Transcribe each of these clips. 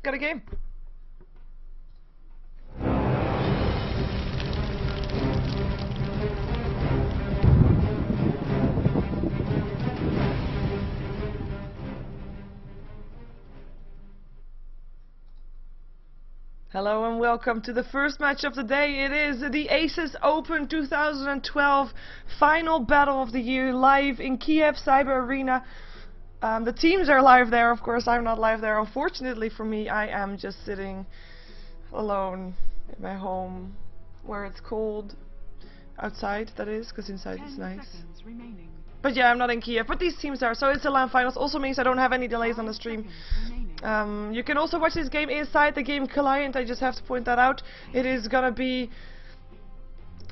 got a game. Hello and welcome to the first match of the day. It is the ASUS Open 2012 final battle of the year, live in Kiev Cyber Arena. The teams are live there, of course. I'm not live there. Unfortunately for me, I am just sitting alone in my home where it's cold outside, that is, because inside it's nice. But yeah, I'm not in Kiev, but these teams are, so it's the LAN finals. Also means I don't have any delays on the stream. You can also watch this game inside the game client, I just have to point that out. It is gonna be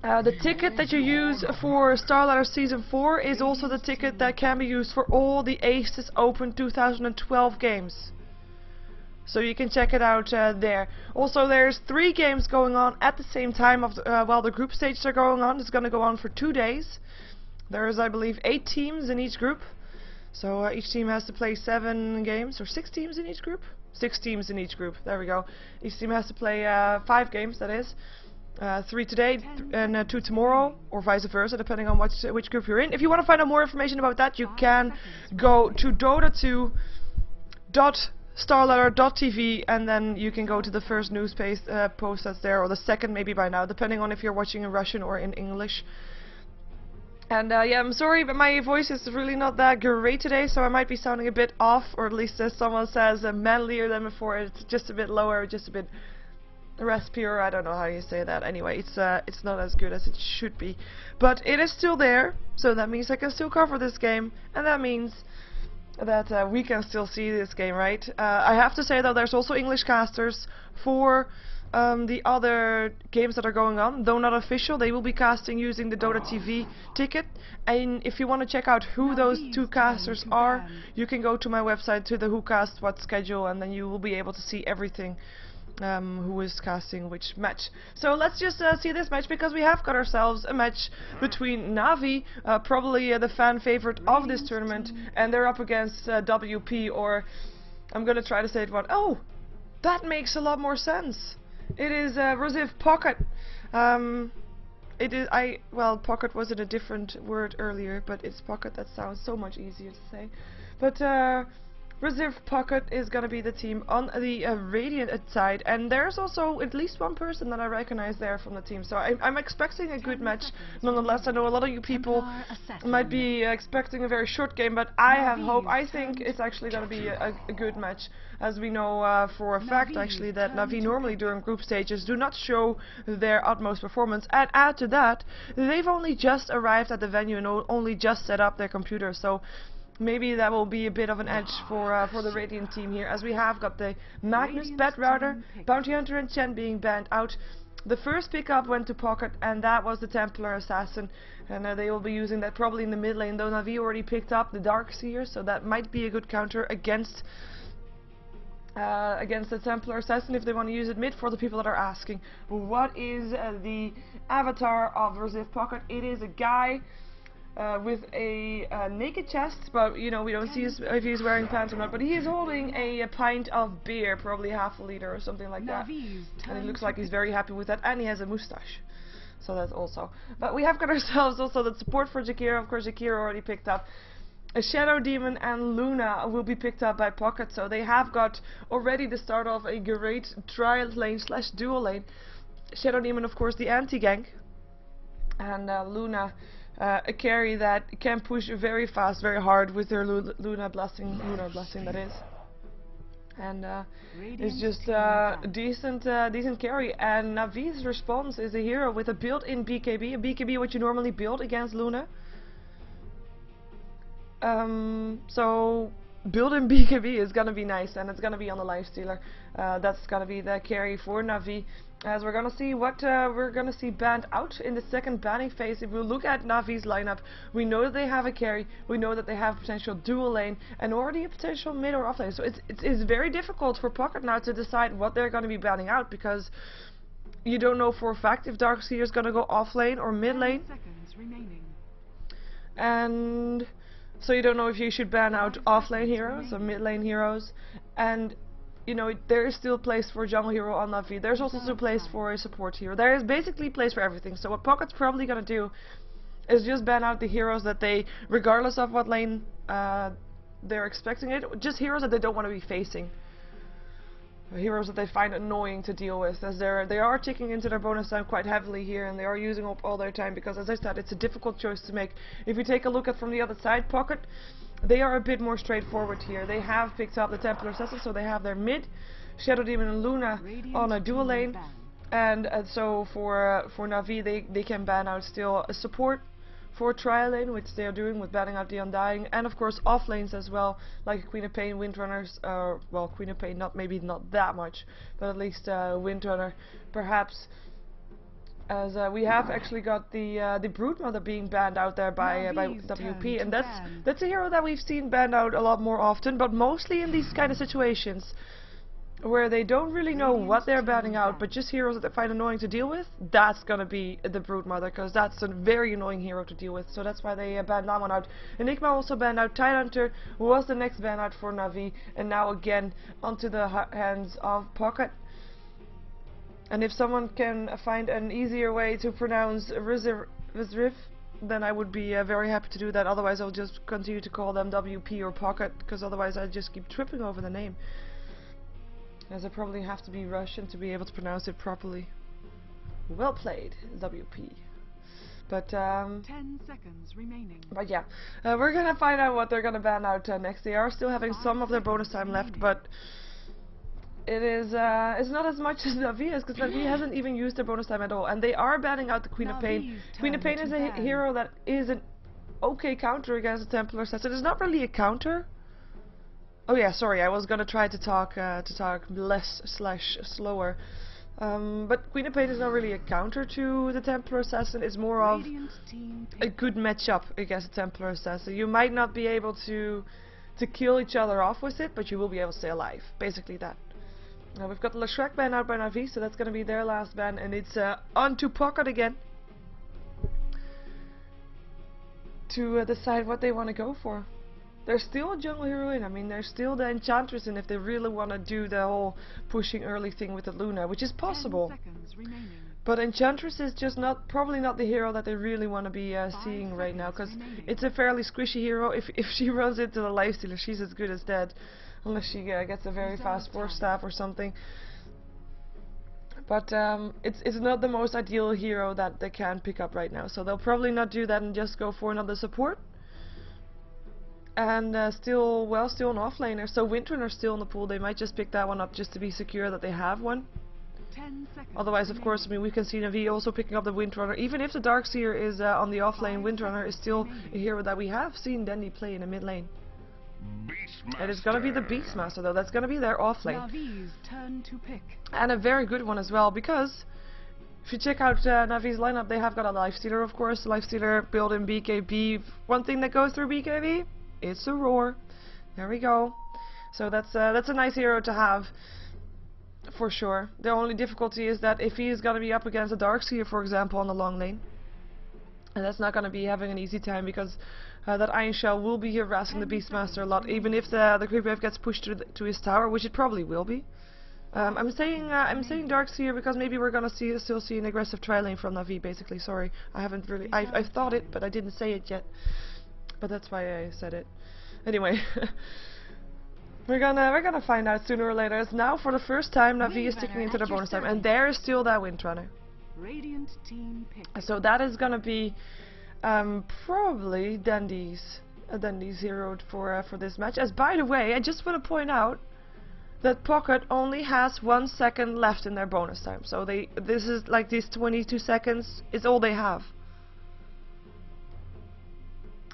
the ticket that you use for Starladder Season 4 is also the ticket that can be used for all the ASUS Open 2012 games. So you can check it out there. Also, there's 3 games going on at the same time while the group stages are going on. It's gonna go on for 2 days. There's, I believe, 8 teams in each group. So each team has to play 7 games, or 6 teams in each group? 6 teams in each group, there we go. Each team has to play 5 games, that is. 3 today and 2 tomorrow, or vice versa, depending on which group you're in. If you want to find out more information about that, you can go to dota2.starladder.tv, and then you can go to the first news post that's there, or the second maybe by now, depending on if you're watching in Russian or in English. And yeah, I'm sorry, but my voice is really not that great today, so I might be sounding a bit off, or at least as someone says, manlier than before. It's just a bit lower, just a bit raspier. I don't know how you say that. Anyway, it's not as good as it should be, but it is still there, so that means I can still cover this game, and that means that we can still see this game, right? I have to say though, there's also English casters for the other games that are going on, though not official. They will be casting using the Dota TV ticket, and if you want to check out who those 2 casters are, you can go to my website, to the Who Cast What schedule, and then you will be able to see everything, who is casting which match. So let's just see this match, because we have got ourselves a match between Navi, probably the fan favorite of this tournament, and they're up against WP, or I'm gonna try to say it one. Oh, that makes a lot more sense. It is Wzriv Paketi. Well, pocket was in a different word earlier, but it's pocket. That sounds so much easier to say. But Wzriv Paketi is gonna be the team on the Radiant side, and there's also at least one person that I recognize there from the team. So I'm expecting a good match. Nonetheless, I know a lot of you people might be expecting a very short game, but I have hope. I think it's actually gonna be a good match, as we know for a fact actually that Navi normally during group stages do not show their utmost performance. And add to that, they've only just arrived at the venue and only just set up their computer. So maybe that will be a bit of an edge for the Radiant team here, as we have got the Magnus, Bed Router, Bounty Hunter and Chen being banned out. The first pickup went to Pocket, and that was the Templar Assassin, and they will be using that probably in the mid lane, though Navi already picked up the Darkseer, so that might be a good counter against the Templar Assassin if they want to use it mid. For the people that are asking, what is the avatar of Wzriv Paketi? It is a guy with a naked chest, but you know, we don't see if he's wearing pants or not, but he is holding a pint of beer, probably half a liter or something like that, and it looks like he's very happy with that, and he has a moustache, so that's also. But we have got ourselves also the support for Jakira. Of course, Jakira already picked up. A Shadow Demon and Luna will be picked up by Pocket, so they have got already the start of a great trial lane slash dual lane. Shadow Demon, of course, the anti-gank, and Luna, a carry that can push very fast, very hard with her lunar blessing, that is, and it's just a decent carry. And Navi's response is a hero with a built-in BKB, a BKB what you normally build against Luna. So built-in BKB is gonna be nice, and it's gonna be on the lifestealer. That's gonna be the carry for Navi, as we're gonna see what we're gonna see banned out in the second banning phase. If we look at Navi's lineup, we know that they have a carry, we know that they have potential dual lane, and already a potential mid or off lane. So it's very difficult for Pocket now to decide what they're gonna be banning out, because you don't know for a fact if Darkseer is gonna go off lane or mid lane. And so you don't know if you should ban out off-lane heroes or mid-lane heroes, and you know, there is still place for a jungle hero on Na'Vi. There's also still place for a support hero. There is basically place for everything. So what Pocket's probably gonna do is just ban out the heroes that they, regardless of what lane they're expecting it, just heroes that they don't want to be facing. Heroes that they find annoying to deal with, as they are ticking into their bonus time quite heavily here, and they are using up all their time because, as I said, it's a difficult choice to make. If you take a look at from the other side, Pocket, they are a bit more straightforward here. They have picked up the Templar Assassin, so they have their mid, Shadow Demon and Luna on a dual lane, and so for Na'Vi they can ban out still a support for trial lane, which they are doing with banning out the Undying, and of course off lanes as well, like Queen of Pain, Windrunners, well, Queen of Pain maybe not that much, but at least Windrunner perhaps, as we have actually got the Broodmother being banned out there by WP, and that's a hero that we've seen banned out a lot more often, but mostly in these kind of situations where they don't really know what they're banning out, but just heroes that they find annoying to deal with. That's gonna be the Broodmother, because that's a very annoying hero to deal with, so that's why they banned that one out. Enigma also banned out. Tidehunter was the next ban out for Na'Vi, and now again onto the hands of Pocket. And if someone can find an easier way to pronounce Wzriv, then I would be very happy to do that. Otherwise I'll just continue to call them WP or Pocket, because otherwise I just keep tripping over the name, as I probably have to be Russian to be able to pronounce it properly. Well played, WP. But 10 seconds remaining. But yeah, we're gonna find out what they're gonna ban out next. They are still having some of their bonus time left, but it is it's not as much as Na'Vi is, because Na'Vi hasn't even used their bonus time at all, and they are banning out the Queen of Pain. Queen of Pain is a hero that is an okay counter against the Templar Assassin. It's not really a counter. Oh yeah, sorry, I was gonna try to talk less / slower. But Queen of Pain is not really a counter to the Templar Assassin. It's more of a good matchup against the Templar Assassin. You might not be able to kill each other off with it, but you will be able to stay alive. Basically that. Now we've got Leshrac ban out by Na'Vi, so that's gonna be their last ban, and it's on to Pocket again to decide what they want to go for. There's still a jungle hero in. I mean, there's still the Enchantress in if they really want to do the whole pushing early thing with the Luna, which is possible. But Enchantress is just probably not the hero that they really want to be seeing right now, because it's a fairly squishy hero. If she runs into the Lifestealer, she's as good as dead, unless she gets a very fast Force Staff or something. But it's not the most ideal hero that they can pick up right now, so they'll probably not do that and just go for another support. And still an offlaner, so Windrunner's still in the pool. They might just pick that one up just to be secure that they have one. 10 seconds. Otherwise, of course, I mean, we can see Na'Vi also picking up the Windrunner. Even if the Darkseer is on the offlane, Windrunner is still a hero that we have seen Dandy play in the mid lane. It is gonna be the Beastmaster though. That's gonna be their offlane. Na'Vi's turn to pick. And a very good one as well, because if you check out Na'Vi's lineup, they have got a Lifestealer, of course. Lifestealer built in BKB. One thing that goes through BKB, it's a roar. There we go. So that's a nice hero to have, for sure. The only difficulty is that if he is going to be up against a Darkseer, for example, on the long lane, and that's not going to be having an easy time, because that Iron Shell will be harassing the Beastmaster a lot, even if the creep wave gets pushed to his tower, which it probably will be. I'm saying Darkseer because maybe we're gonna still see an aggressive tri-lane from Na'Vi. Basically, sorry, I haven't really. I've thought it, but I didn't say it yet. But that's why I said it. Anyway, we're gonna find out sooner or later. As now, for the first time, Na'Vi is sticking into their bonus time, and there is still that Windrunner. Radiant team pick. So that is gonna be probably Dandy's hero for this match. As by the way, I just want to point out that Pocket only has 1 second left in their bonus time. So this is like these 22 seconds is all they have.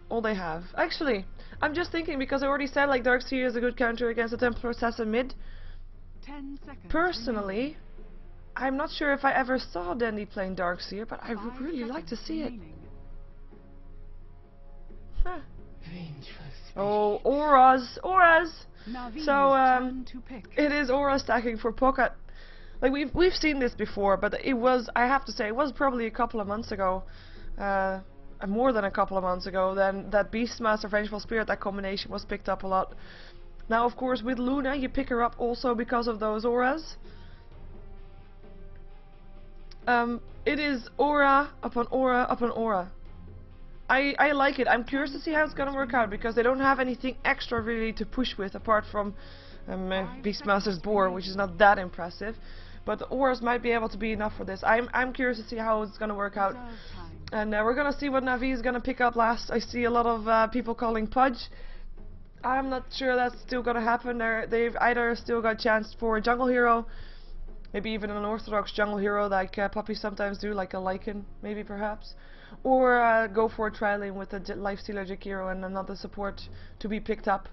All they have. Actually, I'm just thinking, because I already said like Darkseer is a good counter against the Templar Assassin mid. 10 seconds. Personally, I'm not sure if I ever saw Dandy playing Darkseer, but I would really like to see it. Huh. Oh, auras! So it is aura stacking for Pocket. Like we've seen this before, but it was, I have to say, it was probably a couple of months ago, more than a couple of months ago, then that Beastmaster Vengeful Spirit, that combination was picked up a lot. Now, of course, with Luna, you pick her up also because of those auras. It is aura upon aura upon aura. I like it. I'm curious to see how it's gonna work out, because they don't have anything extra really to push with apart from Beastmaster's Boar, which is not that impressive. But the auras might be able to be enough for this. I'm curious to see how it's gonna work out. And we're gonna see what Na'Vi is gonna pick up last. I see a lot of people calling Pudge. I'm not sure that's still gonna happen. They've either still got a chance for a jungle hero, maybe even an orthodox jungle hero like puppies sometimes do, like a Lycan, maybe perhaps. Or go for a tri-lane with a Lifestealer Jakiro and another support to be picked up.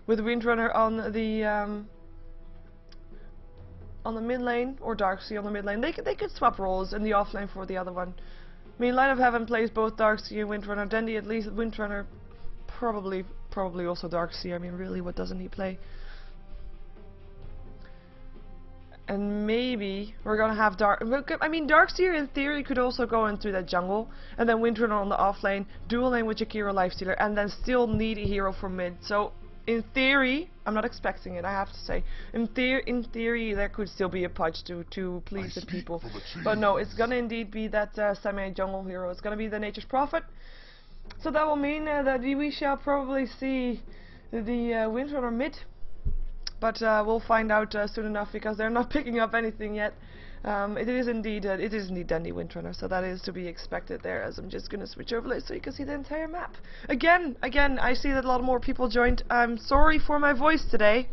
With Windrunner on the mid lane, or Darkseer on the mid lane. They could swap roles in the off lane for the other one. I mean, Light of Heaven plays both Darkseer and Windrunner. Dandy at least Windrunner, probably also Darkseer. I mean, really, what doesn't he play? And maybe we're gonna have Darkseer in theory could also go into that jungle, and then Windrunner on the off lane, dual lane with Jakiro Lifestealer, and then still need a hero for mid. So in theory, I'm not expecting it, I have to say. In theory, there could still be a Pudge to please the people. But no, it's gonna indeed be that semi-jungle hero. It's gonna be the Nature's Prophet. So that will mean that we shall probably see the Windrunner mid. But we'll find out soon enough, because they're not picking up anything yet. It is indeed Dandy Windrunner, so that is to be expected there. As I'm just gonna switch overlay so you can see the entire map. Again, I see that a lot more people joined. I'm sorry for my voice today,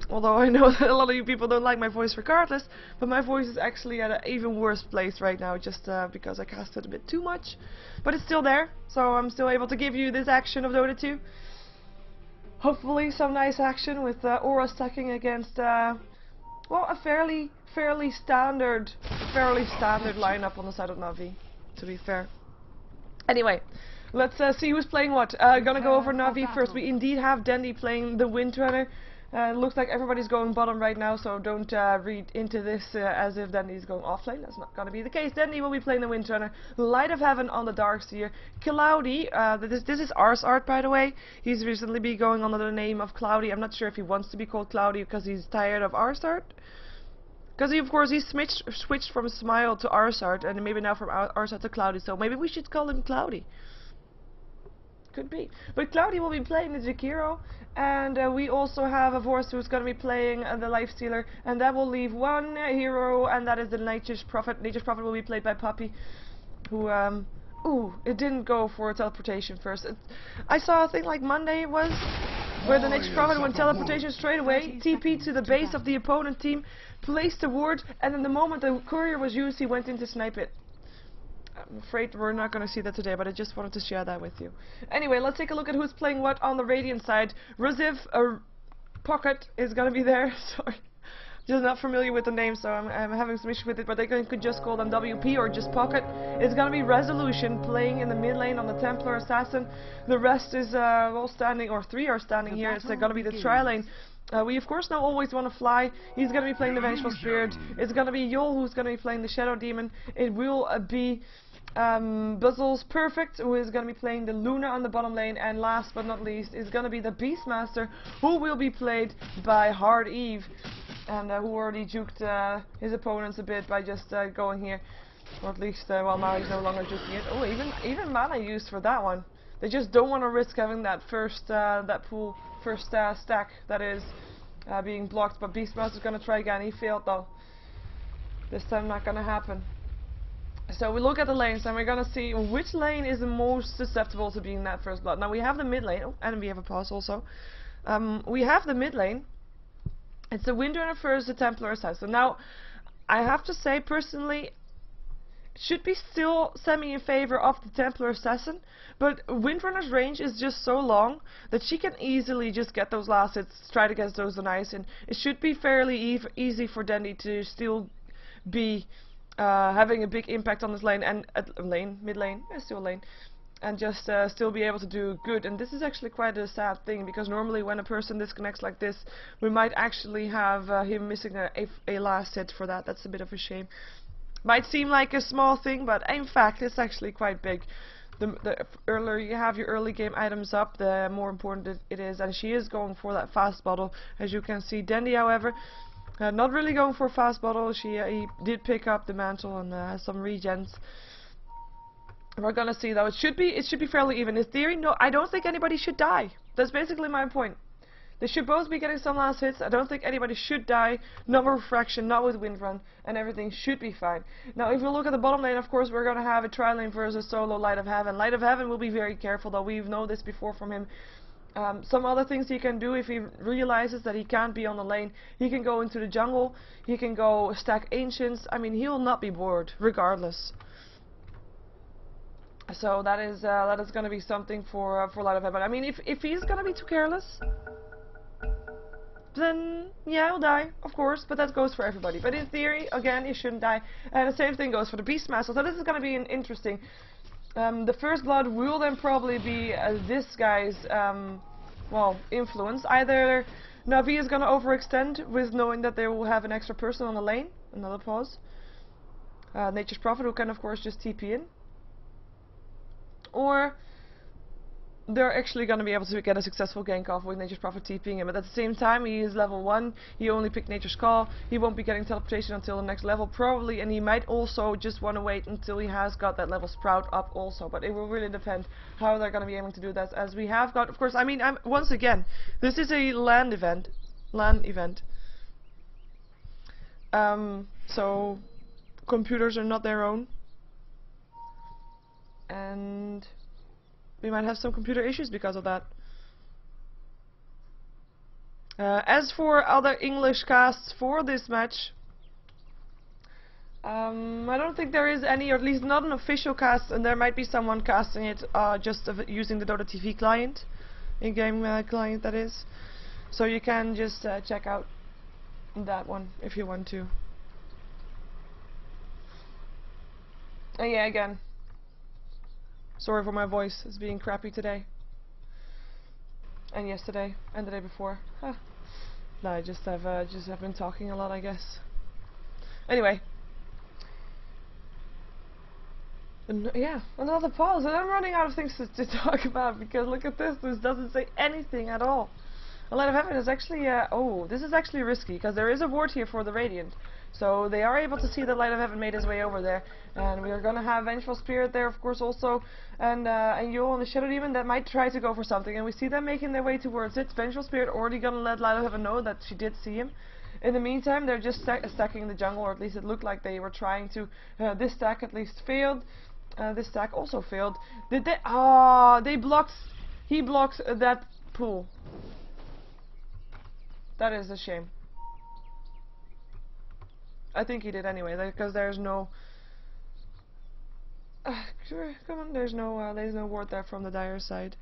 although I know that a lot of you people don't like my voice regardless. But my voice is actually at an even worse place right now, just because I casted a bit too much. But it's still there, so I'm still able to give you this action of Dota 2. Hopefully some nice action with aura stacking against well, a fairly standard lineup on the side of Na'Vi, to be fair. Anyway, let's see who's playing what. Gonna go over Na'Vi first. We indeed have Dandy playing the Windrunner. Looks like everybody's going bottom right now, so don't read into this as if Dandy's going offlane. That's not going to be the case. Dandy will be playing the Windrunner. Light of Heaven on the Darkseer. Cloudy, this is Ars art, by the way. He's recently been going under the name of Cloudy. I'm not sure if he wants to be called Cloudy because he's tired of Ars art. Because of course he switched from Smile to Ars art, and maybe now from Ars art to Cloudy. So maybe we should call him Cloudy. Could be. But Cloudy will be playing the Jakiro, and we also have a Vorst who's going to be playing the Lifestealer, and that will leave one hero, and that is the Nature's Prophet. Nature's Prophet will be played by Puppy, who, ooh, it didn't go for teleportation first. I saw a thing like Monday it was, where the Nature's Prophet went teleportation straight away, TP to the base of the opponent team, placed the ward, and then the moment the courier was used, he went in to snipe it. I'm afraid we're not going to see that today, but I just wanted to share that with you. Anyway, let's take a look at who's playing what on the Radiant side. Wzriv Paketi is going to be there. Sorry, just not familiar with the name, so I'm having some issues with it, but they could just call them WP or just Pocket. It's going to be Resolution playing in the mid lane on the Templar Assassin. The rest is all standing, or three are standing here. It's going to be the tri-lane. We of course now always want to fly. He's going to be playing the Vengeful Spirit. It's going to be Yol who's going to be playing the Shadow Demon. It will be Buzzles Perfect, who is going to be playing the Luna on the bottom lane, and last but not least is going to be the Beastmaster, who will be played by Hard Eve, and who already juked his opponents a bit by just going here, or at least well, now he's no longer juking it. Oh, even mana used for that one. They just don't want to risk having that first stack that is being blocked. But Beastmaster's going to try again. He failed though. This time not going to happen. So we look at the lanes and we're going to see which lane is the most susceptible to being that first blood. Now we have the mid lane, oh, and we have a pause also. We have the mid lane. It's the Windrunner first, the Templar Assassin. Now, I have to say personally, should be still semi in favor of the Templar Assassin, but Windrunner's range is just so long that she can easily just get those last hits, try to get those nice, and it should be fairly easy for Dandy to still be having a big impact on this lane, and mid lane, still lane, and just still be able to do good. And this is actually quite a sad thing, because normally when a person disconnects like this, we might actually have him missing a last hit for that. That's a bit of a shame. Might seem like a small thing, but in fact it's actually quite big. the earlier you have your early game items up, the more important it is. And she is going for that fast bottle, as you can see. Dandy, however, not really going for a fast bottle. He did pick up the mantle and has some regens. We're gonna see though. It should be fairly even. In theory, no, I don't think anybody should die. That's basically my point. They should both be getting some last hits. I don't think anybody should die. Not with refraction, not with wind run, and everything should be fine. Now, if we look at the bottom lane, of course, we're gonna have a tri-lane versus solo Light of Heaven. Light of Heaven will be very careful, though. We've known this before from him. Some other things he can do if he realizes that he can't be on the lane. He can go into the jungle. He can go stack ancients. I mean, he will not be bored, regardless. So that is going to be something for Light of Heaven. I mean, if he's going to be too careless, then yeah, he'll die, of course. But that goes for everybody. But in theory, again, he shouldn't die. And the same thing goes for the Beastmaster. So this is going to be an interesting. The first blood will then probably be this guy's well, influence. Either Na'Vi is going to overextend with knowing that they will have an extra person on the lane, another pause. Nature's Prophet, who can of course just TP in. Or they're actually going to be able to get a successful gank off with Nature's Prophet TPing him. But at the same time, he is level 1. He only picked Nature's Call. He won't be getting teleportation until the next level, probably. And he might also just want to wait until he has got that level Sprout up also. But it will really depend how they're going to be able to do that. As we have got, of course, I mean, once again, this is a LAN event. So computers are not their own. And we might have some computer issues because of that. As for other English casts for this match, I don't think there is any, or at least not an official cast, and there might be someone casting it just using the Dota TV client, in-game client that is. So you can just check out that one if you want to. And yeah, again, sorry for my voice, it's being crappy today. And yesterday, and the day before. Huh. No, I just have been talking a lot, I guess. Anyway. Yeah, another pause, and I'm running out of things to talk about, because look at this, this doesn't say anything at all. A Light of Heaven is actually, oh, this is actually risky, because there is a ward here for the Radiant. So they are able to see that Light of Heaven made his way over there, and we are going to have Vengeful Spirit there, of course, also, and Yule and the Shadow Demon that might try to go for something, and we see them making their way towards it. Vengeful Spirit already going to let Light of Heaven know that she did see him. In the meantime, they're just stacking the jungle, or at least it looked like they were trying to. This stack at least failed. This stack also failed. Did they? Ah, they blocked. He blocked that pool. That is a shame. I think he did anyway, because there's no. Come on, there's no ward there from the Dire side.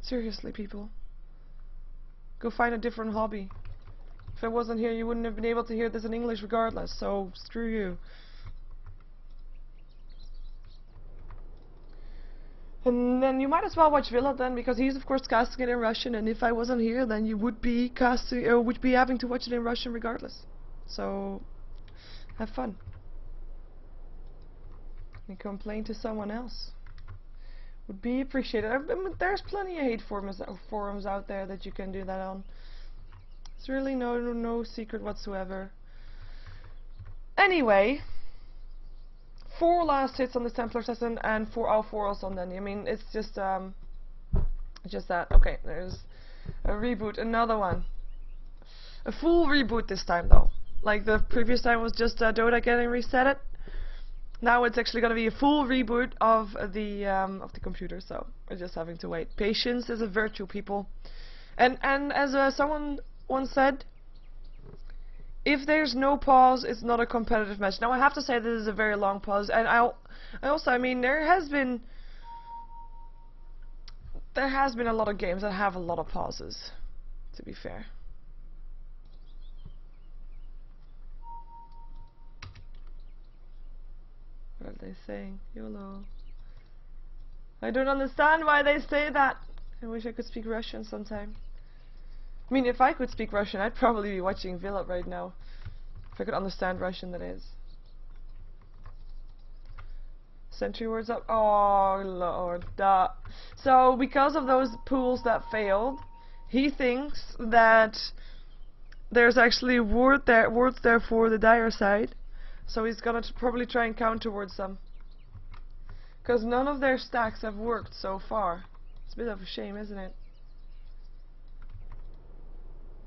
Seriously, people, go find a different hobby. If I wasn't here, you wouldn't have been able to hear this in English regardless. So screw you. And then you might as well watch Villa then, because he's of course casting it in Russian, and if I wasn't here then you would be casting, or would be having to watch it in Russian regardless. So have fun. And complain to someone else. Would be appreciated. I mean, there's plenty of hate forums out there that you can do that on. It's really no secret whatsoever. Anyway, 4 last hits on the Templar Assassin and 4 also on Dandy. I mean, it's just that. Okay, there's a reboot, another one. A full reboot this time though. Like the previous time was just Dota getting reset it. Now it's actually going to be a full reboot of the computer, so we're just having to wait. Patience is a virtue, people. And as someone once said, if there's no pause, it's not a competitive match. Now I have to say this is a very long pause, and I mean there has been a lot of games that have a lot of pauses, to be fair. What are they saying? YOLO. I don't understand why they say that. I wish I could speak Russian sometime. I mean, if I could speak Russian, I'd probably be watching Villa right now. If I could understand Russian, that is. Sentry wards up. Oh lord. So because of those pools that failed, he thinks that there's actually wards there for the dire side. So he's gonna probably try and counter towards them. Because none of their stacks have worked so far. It's a bit of a shame, isn't it?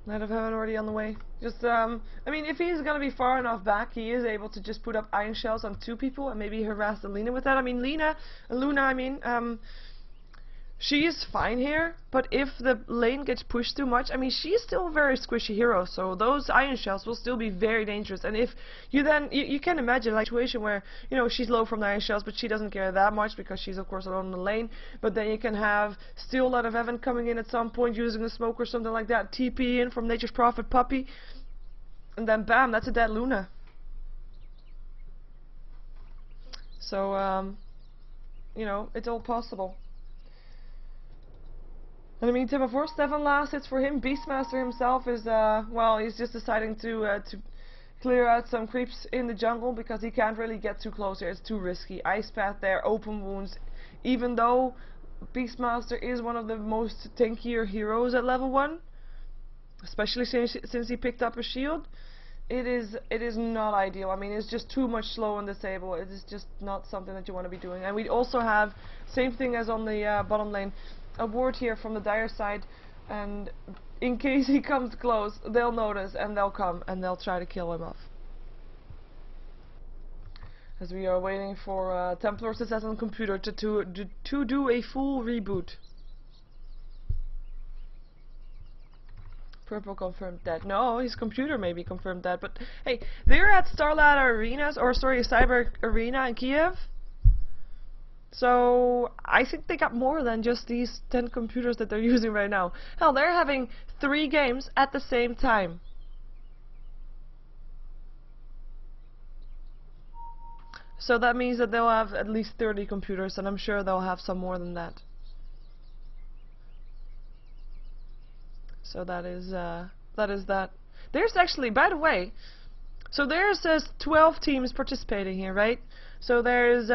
Night of Heaven already on the way. Just, I mean, if he's gonna be far enough back, he is able to just put up iron shells on 2 people and maybe harass the Luna with that. I mean, Luna, she is fine here, but if the lane gets pushed too much, I mean, she's still a very squishy hero, so those iron shells will still be very dangerous. And if you then, you can imagine like a situation where, you know, she's low from the iron shells, but she doesn't care that much because she's of course alone in the lane, but then you can have still Light of Heaven coming in at some point using a smoke or something like that, TP in from Nature's Prophet Puppy, and then bam, that's a dead Luna. So, you know, it's all possible. In the meantime, of course, 7 last hits for him. Beastmaster himself is, well, he's just deciding to clear out some creeps in the jungle because he can't really get too close here. It's too risky. Ice Path there, open wounds. Even though Beastmaster is one of the most tankier heroes at level 1, especially since he picked up a shield, it is not ideal. I mean, it's just too much slow and disable. It is just not something that you want to be doing. And we also have, same thing as on the bottom lane, a ward here from the dire side, and in case he comes close, they'll notice and they'll come and they'll try to kill him off. As we are waiting for Templar's Assassin computer to do a full reboot. Purple confirmed dead. No, his computer maybe confirmed dead, but hey, they're at Starladder Arenas, or sorry, Cyber Arena in Kiev. So I think they got more than just these 10 computers that they're using right now. Hell, they're having 3 games at the same time. So that means that they'll have at least 30 computers, and I'm sure they'll have some more than that. So that is that. There's actually, by the way, so there's 12 teams participating here, right? So there's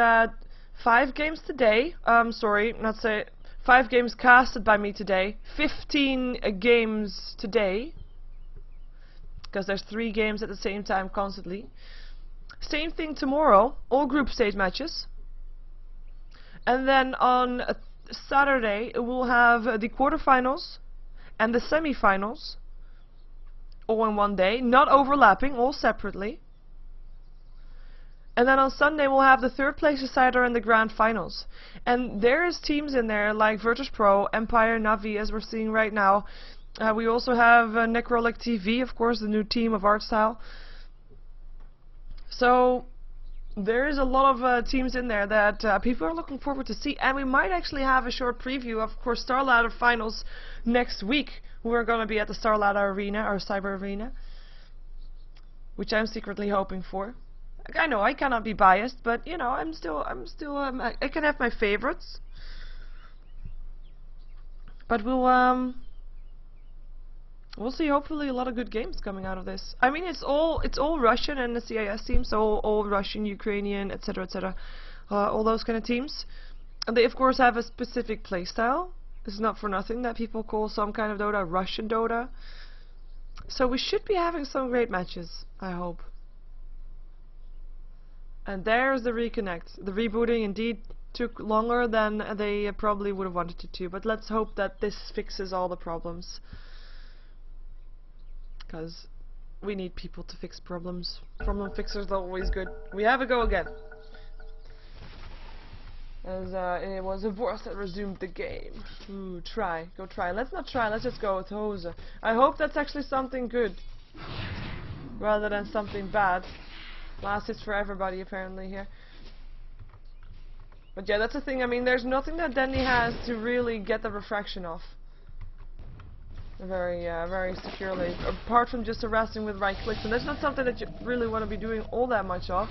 5 games today. Sorry, not say 5 games casted by me today. 15 games today, because there's 3 games at the same time constantly. Same thing tomorrow. All group stage matches. And then on Saturday we'll have the quarterfinals and the semi-finals, all in one day, not overlapping, all separately. And then on Sunday we'll have the 3rd place decider and the grand finals. And there's teams in there like Virtus Pro, Empire, Navi, as we're seeing right now. We also have Necrolic TV, of course, the new team of Artstyle. So there is a lot of teams in there that people are looking forward to see, and we might actually have a short preview of course Starladder finals next week. We're going to be at the Starladder Arena, or Cyber Arena, which I'm secretly hoping for. I know I cannot be biased, but you know, I can have my favorites. But we'll see. Hopefully, a lot of good games coming out of this. I mean, it's all Russian and the CIS teams, so all Russian, Ukrainian, etc., etc. All those kind of teams, and they of course have a specific playstyle. It's not for nothing that people call some kind of Dota Russian Dota. So we should be having some great matches, I hope. And there's the reconnect. The rebooting indeed took longer than they probably would have wanted it to, but let's hope that this fixes all the problems. Because we need people to fix problems. Problem fixers are always good. We have a go again. As it was a voice that resumed the game. Ooh, try. Go try. Let's not try, let's just go with Hose. I hope that's actually something good, rather than something bad. Last hits for everybody apparently here. But yeah, that's the thing. I mean, there's nothing that Dendy has to really get the refraction off very securely, apart from just harassing with right clicks, and that's not something that you really want to be doing all that much of.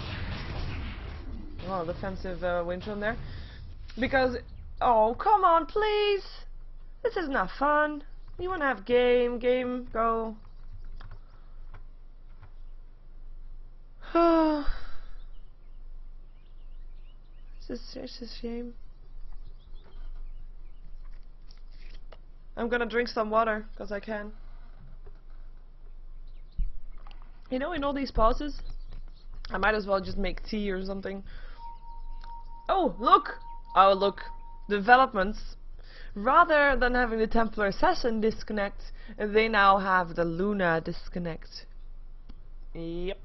Oh, defensive winch on there. Because, oh, come on, please! This is not fun. You want to have game, go. It's a shame. I'm gonna drink some water, because I can. You know, in all these pauses, I might as well just make tea or something. Oh, look! Oh, look. Developments. Rather than having the Templar Assassin disconnect, they now have the Luna disconnect. Yep.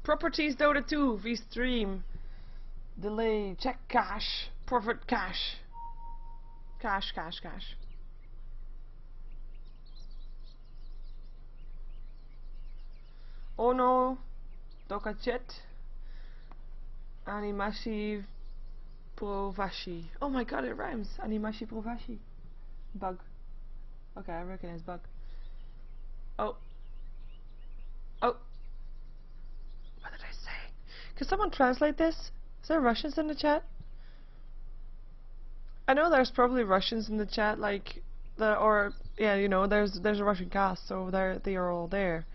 Properties Dota 2 vStream. Delay. Check cache. Profit cache. Cache. Oh no. Doka chat. Animashi Provashi. Oh my god, it rhymes. Animashi Provashi. Bug. Okay, I recognize bug. Oh. Oh. What did I say? Can someone translate this? Is there Russians in the chat? I know there's probably Russians in the chat, like yeah, you know, there's a Russian cast, so they are all there.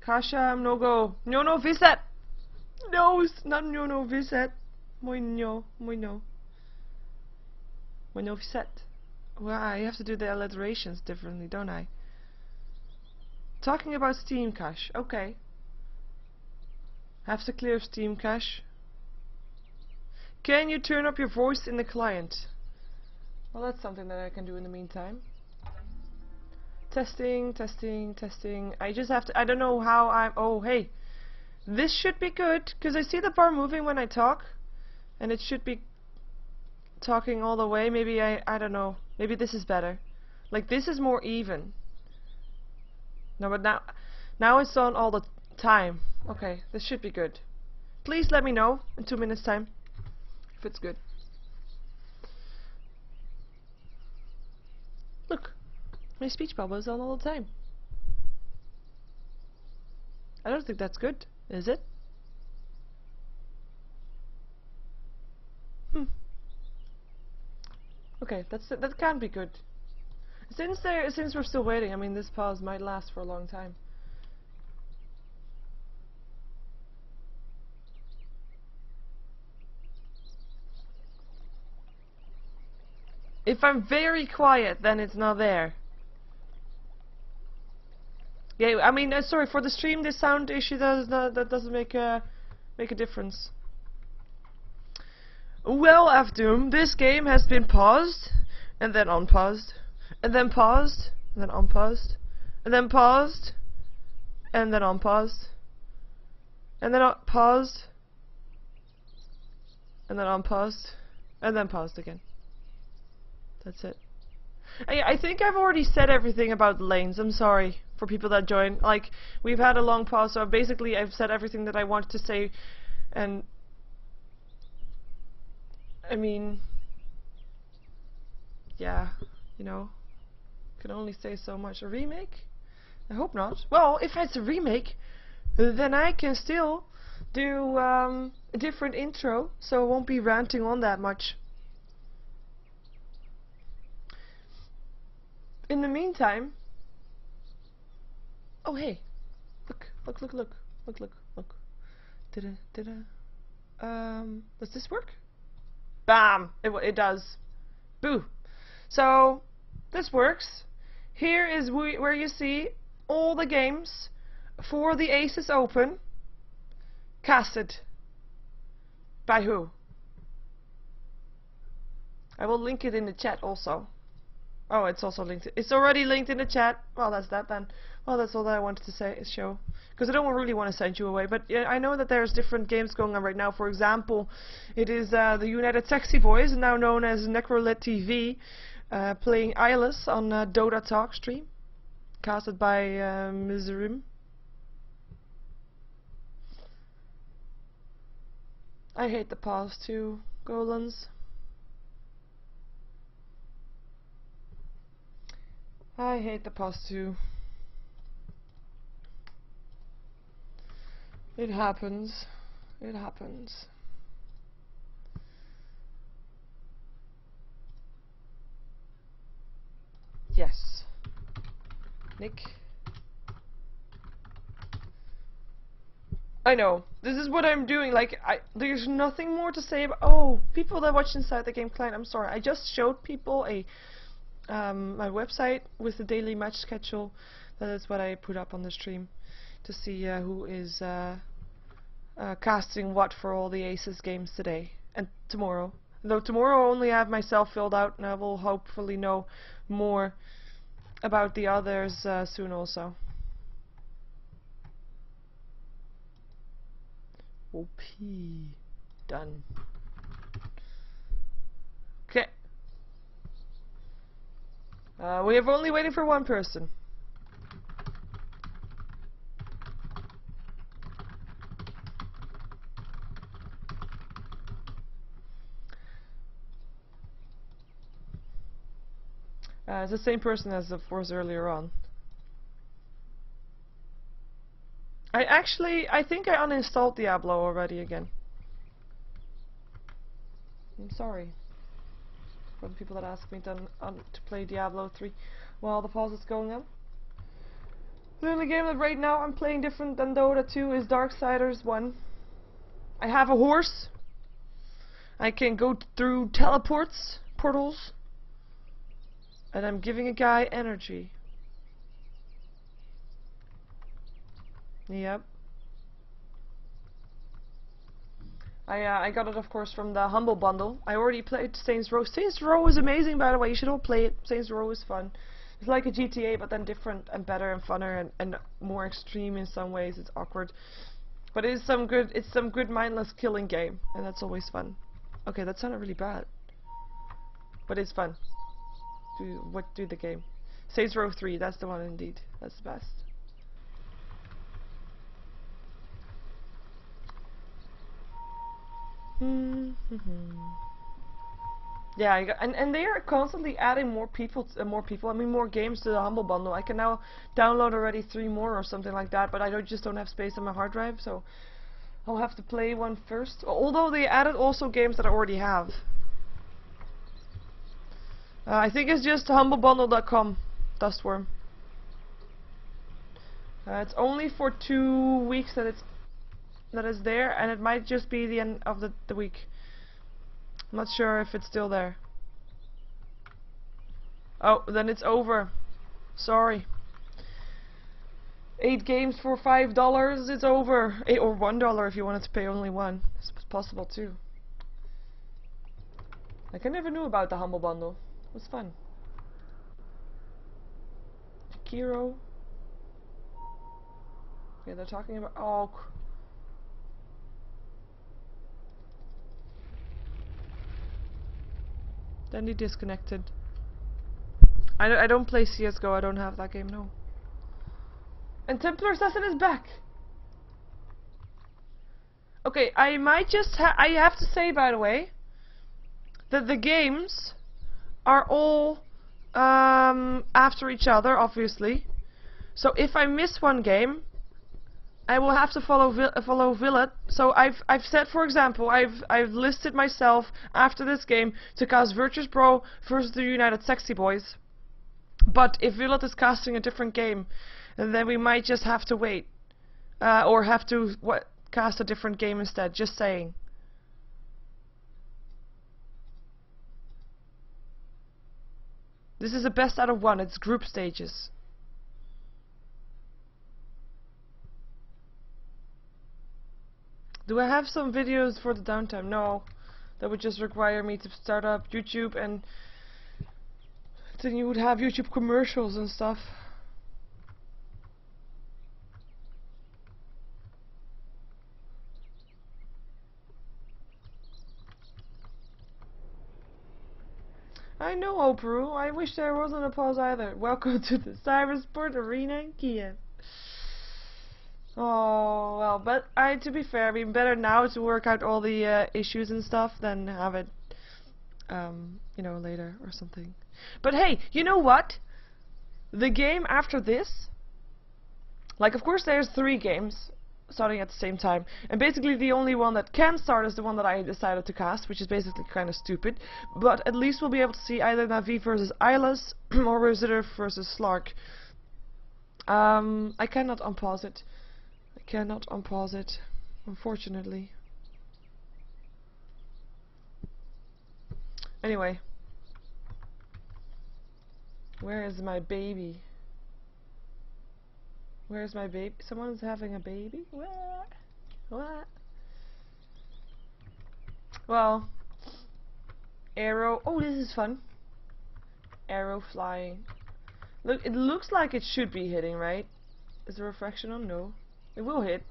Kasha, no go. No viset. No, it's not no viset. Moino. Moino viset. Well, I have to do the alliterations differently, don't I? Talking about Steam cache. Okay. Have to clear Steam cache. Can you turn up your voice in the client? Well, that's something that I can do in the meantime. Testing. I just have to. I don't know how I'm. Oh, hey. This should be good, because I see the bar moving when I talk. And it should be talking all the way. Maybe I don't know. Maybe this is better. Like, this is more even. No, but now it's on all the time. Okay, this should be good. Please let me know in 2 minutes time if it's good. Look, my speech bubble is on all the time. I don't think that's good, is it? Okay, that can't be good. Since we're still waiting, I mean, this pause might last for a long time. If I'm very quiet, then it's not there. Yeah, I mean, sorry for the stream. This sound issue that doesn't make a difference. Well, Avdoom, this game has been paused, and then unpaused, and then paused, and then unpaused, and then paused, and then unpaused, and then paused, and then unpaused, and then paused again. That's it. I think I've already said everything about lanes. I'm sorry for people that join. Like, we've had a long pause, so basically I've said everything that I wanted to say, and I mean, yeah, you know, can only say so much. A remake? I hope not. Well, if it's a remake, then I can still do a different intro, so I won't be ranting on that much. In the meantime, oh hey, look. Does this work? Bam! It does. Boo! So, this works. Here is where you see all the games for the ASUS Open casted. By who? I will link it in the chat also. Oh, it's also linked. It's already linked in the chat. Well, that's that then. Well, that's all that I wanted to show. Because I don't really want to send you away. But yeah, I know that there's different games going on right now. For example, it is the United Sexy Boys, now known as Necrolit TV, playing Eyeless on Dota Talk stream, casted by Wzriv. I hate the pause too, Golans. I hate the pause too. It happens. It happens. Yes. Nick. I know. This is what I'm doing. Like, there's nothing more to say about. Oh, people that watch Inside the Game client. I'm sorry. I just showed people a my website with the daily match schedule. That is what I put up on the stream to see who is casting what for all the ASUS games today and tomorrow. Though tomorrow only I have myself filled out, and I will hopefully know more about the others soon also. OP. Done. Okay. We have only waiting for one person. It's the same person as of course earlier on. I think I uninstalled Diablo already again. I'm sorry for the people that ask me to play Diablo 3 while the pause is going on. The only game that right now I'm playing different than Dota 2 is Darksiders 1. I have a horse. I can go through portals. And I'm giving a guy energy. Yep. I got it of course from the Humble Bundle. I already played Saints Row. Saints Row is amazing, by the way. You should all play it. Saints Row is fun. It's like a GTA but then different and better and funner and more extreme in some ways. It's awkward. But it's some good mindless killing game, and that's always fun. Okay, that sounded really bad. But it's fun. Do the game. Saints Row 3, that's the one indeed. That's the best. Yeah, and they are constantly adding more people. I mean, more games to the Humble Bundle. I can now download already 3 more or something like that. But I just don't have space on my hard drive, so I'll have to play one first. Although they added also games that I already have. I think it's just humblebundle.com, Dustworm. It's only for 2 weeks that it's there, and it might just be the end of the week. I'm not sure if it's still there. Oh, then it's over. Sorry. 8 games for $5, it's over. Or $1 if you wanted to pay only 1. It's possible too. Like, I never knew about the Humble Bundle. It was fun. Kiro. Yeah, they're talking about. Oh. Then he disconnected. I don't play CS:GO. I don't have that game. No. And Templar Assassin is back. Okay, I might just I have to say, by the way, that the games are all after each other, obviously. So if I miss one game, I will have to follow Villet. So I've said, for example, I've listed myself after this game to cast Virtus Pro versus the United Sexy Boys. But if Villet is casting a different game, then we might just have to wait, or have to cast a different game instead. Just saying. This is the best out of 1. It's group stages. Do I have some videos for the downtime? No. That would just require me to start up YouTube, and then you would have YouTube commercials and stuff. I know, Operu. I wish there wasn't a pause either. Welcome to the Cybersport Arena in Kiev. Oh, well, but to be fair, I mean, better now to work out all the issues and stuff than have it, you know, later or something. But hey, you know what? The game after this, like, of course there's 3 games starting at the same time, and basically the only one that can start is the one that I decided to cast, which is basically kind of stupid, but at least we'll be able to see either Navi versus Eyeless or Wzriv versus Slark. I cannot unpause it. I cannot unpause it. Unfortunately. Anyway. Where is my baby? Where's my baby? Someone's having a baby? What? What? Well, arrow. Oh, this is fun. Arrow flying. Look, it looks like it should be hitting, right? Is the refraction on? No. It will hit.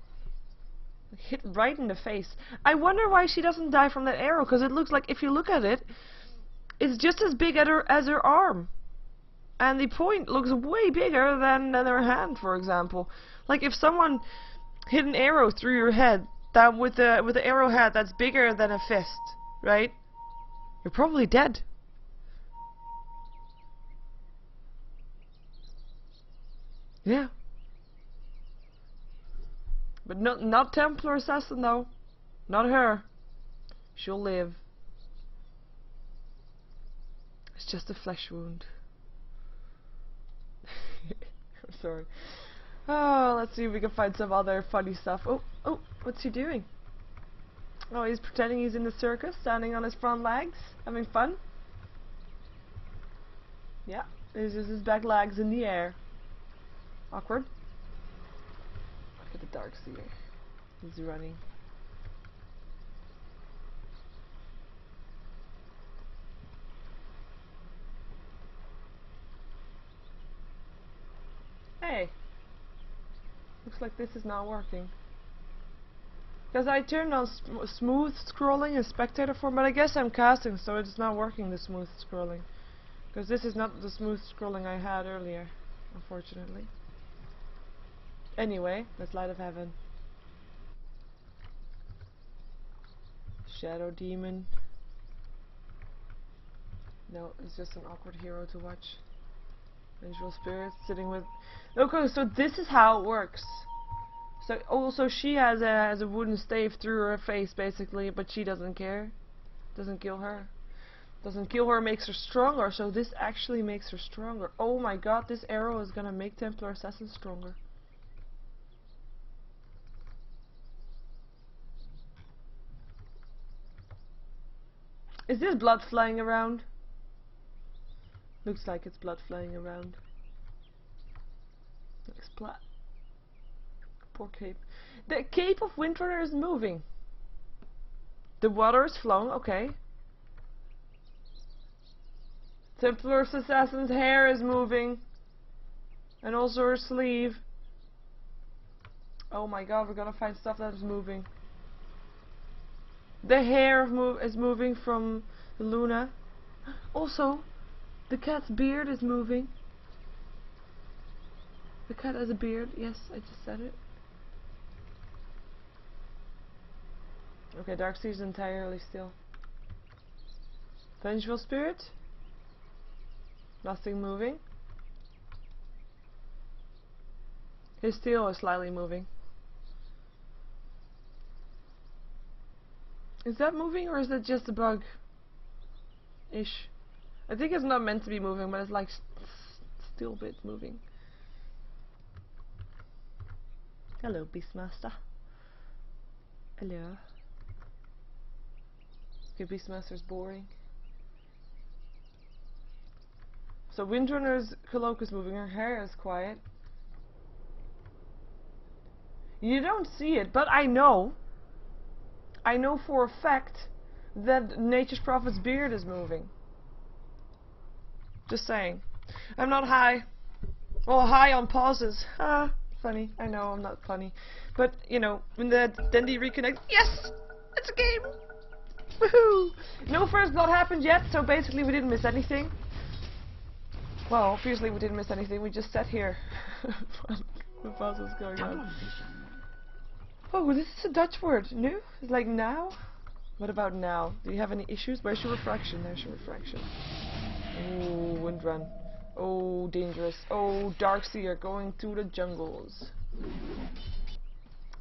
Hit right in the face. I wonder why she doesn't die from that arrow, because it looks like, if you look at it, it's just as big as her arm. And the point looks way bigger than her hand, for example. Like if someone hit an arrow through your head, that with the arrowhead that's bigger than a fist, right? You're probably dead. Yeah. But not Templar Assassin though. Not her. She'll live. It's just a flesh wound. I'm sorry. Oh, let's see if we can find some other funny stuff. Oh, what's he doing? Oh, he's pretending he's in the circus, standing on his front legs, having fun. Yeah, there's just his back legs in the air. Awkward. Look at the dark seer. He's running. Hey. Looks like this is not working. Because I turned on smooth scrolling in spectator form, but I guess I'm casting, so it's not working, the smooth scrolling. Because this is not the smooth scrolling I had earlier, unfortunately. Anyway, let's Light of Heaven. Shadow Demon. No, it's just an awkward hero to watch. Vengeful Spirits sitting with... Okay, so this is how it works. So also she has a wooden stave through her face basically, but she doesn't care. Doesn't kill her. Doesn't kill her, makes her stronger, so this actually makes her stronger. Oh my god, this arrow is gonna make Templar Assassin stronger. Is this blood flying around? Looks like it's blood flying around. Splat. Poor cape. The cape of Windrunner is moving. The water is flowing, okay. Templar Assassin's hair is moving. And also her sleeve. Oh my god, we're gonna find stuff that is moving. The hair is moving from Luna. Also, the cat's beard is moving. The cat has a beard. Yes, I just said it. Okay, Darkseer is entirely still. Vengeful Spirit. Nothing moving. His tail is slightly moving. Is that moving or is that just a bug? Ish. I think it's not meant to be moving, but it's like still a bit moving. Hello, Beastmaster. Hello. Okay, Beastmaster's boring. So Windrunner's cloak is moving, her hair is quiet. You don't see it, but I know for a fact that Nature's Prophet's beard is moving. Just saying. I'm not high. Well, high on pauses. Funny. I know I'm not funny. But, you know, when the Dendy reconnect... Yes! It's a game! Woohoo! No first blood happened yet, so basically we didn't miss anything. Well, obviously we didn't miss anything. We just sat here. The puzzle's going on. Oh, this is a Dutch word. No? It's like now? What about now? Do you have any issues? Where's your refraction? There's your refraction. Ooh, Windrun. Oh, dangerous. Oh, Darkseer going to the jungles.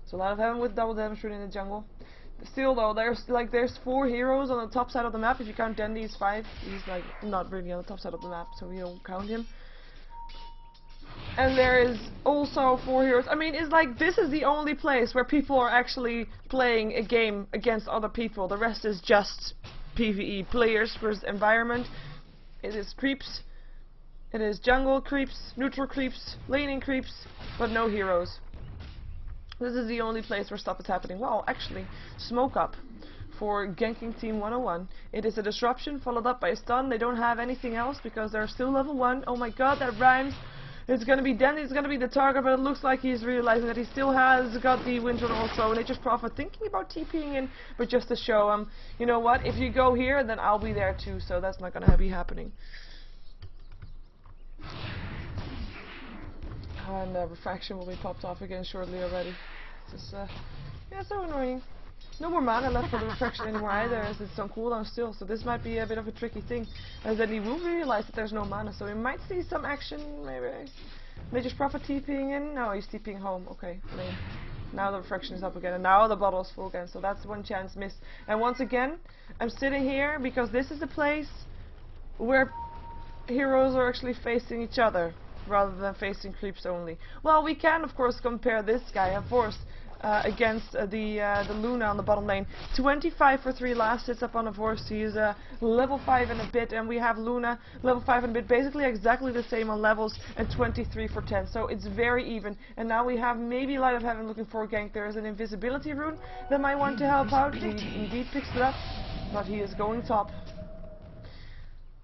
So a lot of heaven with double damage in the jungle. Still though, there's 4 heroes on the top side of the map. If you count Dendy, he's 5. He's like not really on the top side of the map, so we don't count him. And there is also 4 heroes. I mean, it's like this is the only place where people are actually playing a game against other people. The rest is just PvE. Players versus environment. It is creeps. It is jungle creeps, neutral creeps, laning creeps, but no heroes. This is the only place where stuff is happening. Well, actually, smoke up for ganking team 101. It is a disruption followed up by a stun. They don't have anything else because they're still level 1. Oh my god, that rhymes. It's gonna be Danny, it's gonna be the target, but it looks like he's realizing that he still has got the Winter also, and Nature's Prophet thinking about TPing in, but just to show him, you know what, if you go here, then I'll be there too, so that's not gonna be happening. And refraction will be popped off again shortly already. Just, yeah, so annoying. No more mana left for the refraction anymore either, as it's on cooldown still, so this might be a bit of a tricky thing. As then he will realize that there's no mana, so we might see some action, maybe. Nature's Prophet TPing in? No, he's TPing home. Okay, lame. Now the refraction is up again, and now the bottle is full again, so that's one chance missed. And once again, I'm sitting here because this is the place where heroes are actually facing each other, rather than facing creeps only. Well, we can of course compare this guy, of course, against the Luna on the bottom lane. 25 for 3 last hits up on a Vorst. He is level 5 and a bit, and we have Luna level 5 and a bit, basically exactly the same on levels, and 23 for 10. So it's very even. And now we have maybe Light of Heaven looking for a gank. There is an invisibility rune that might want to help out. He indeed picks it up, but he is going top.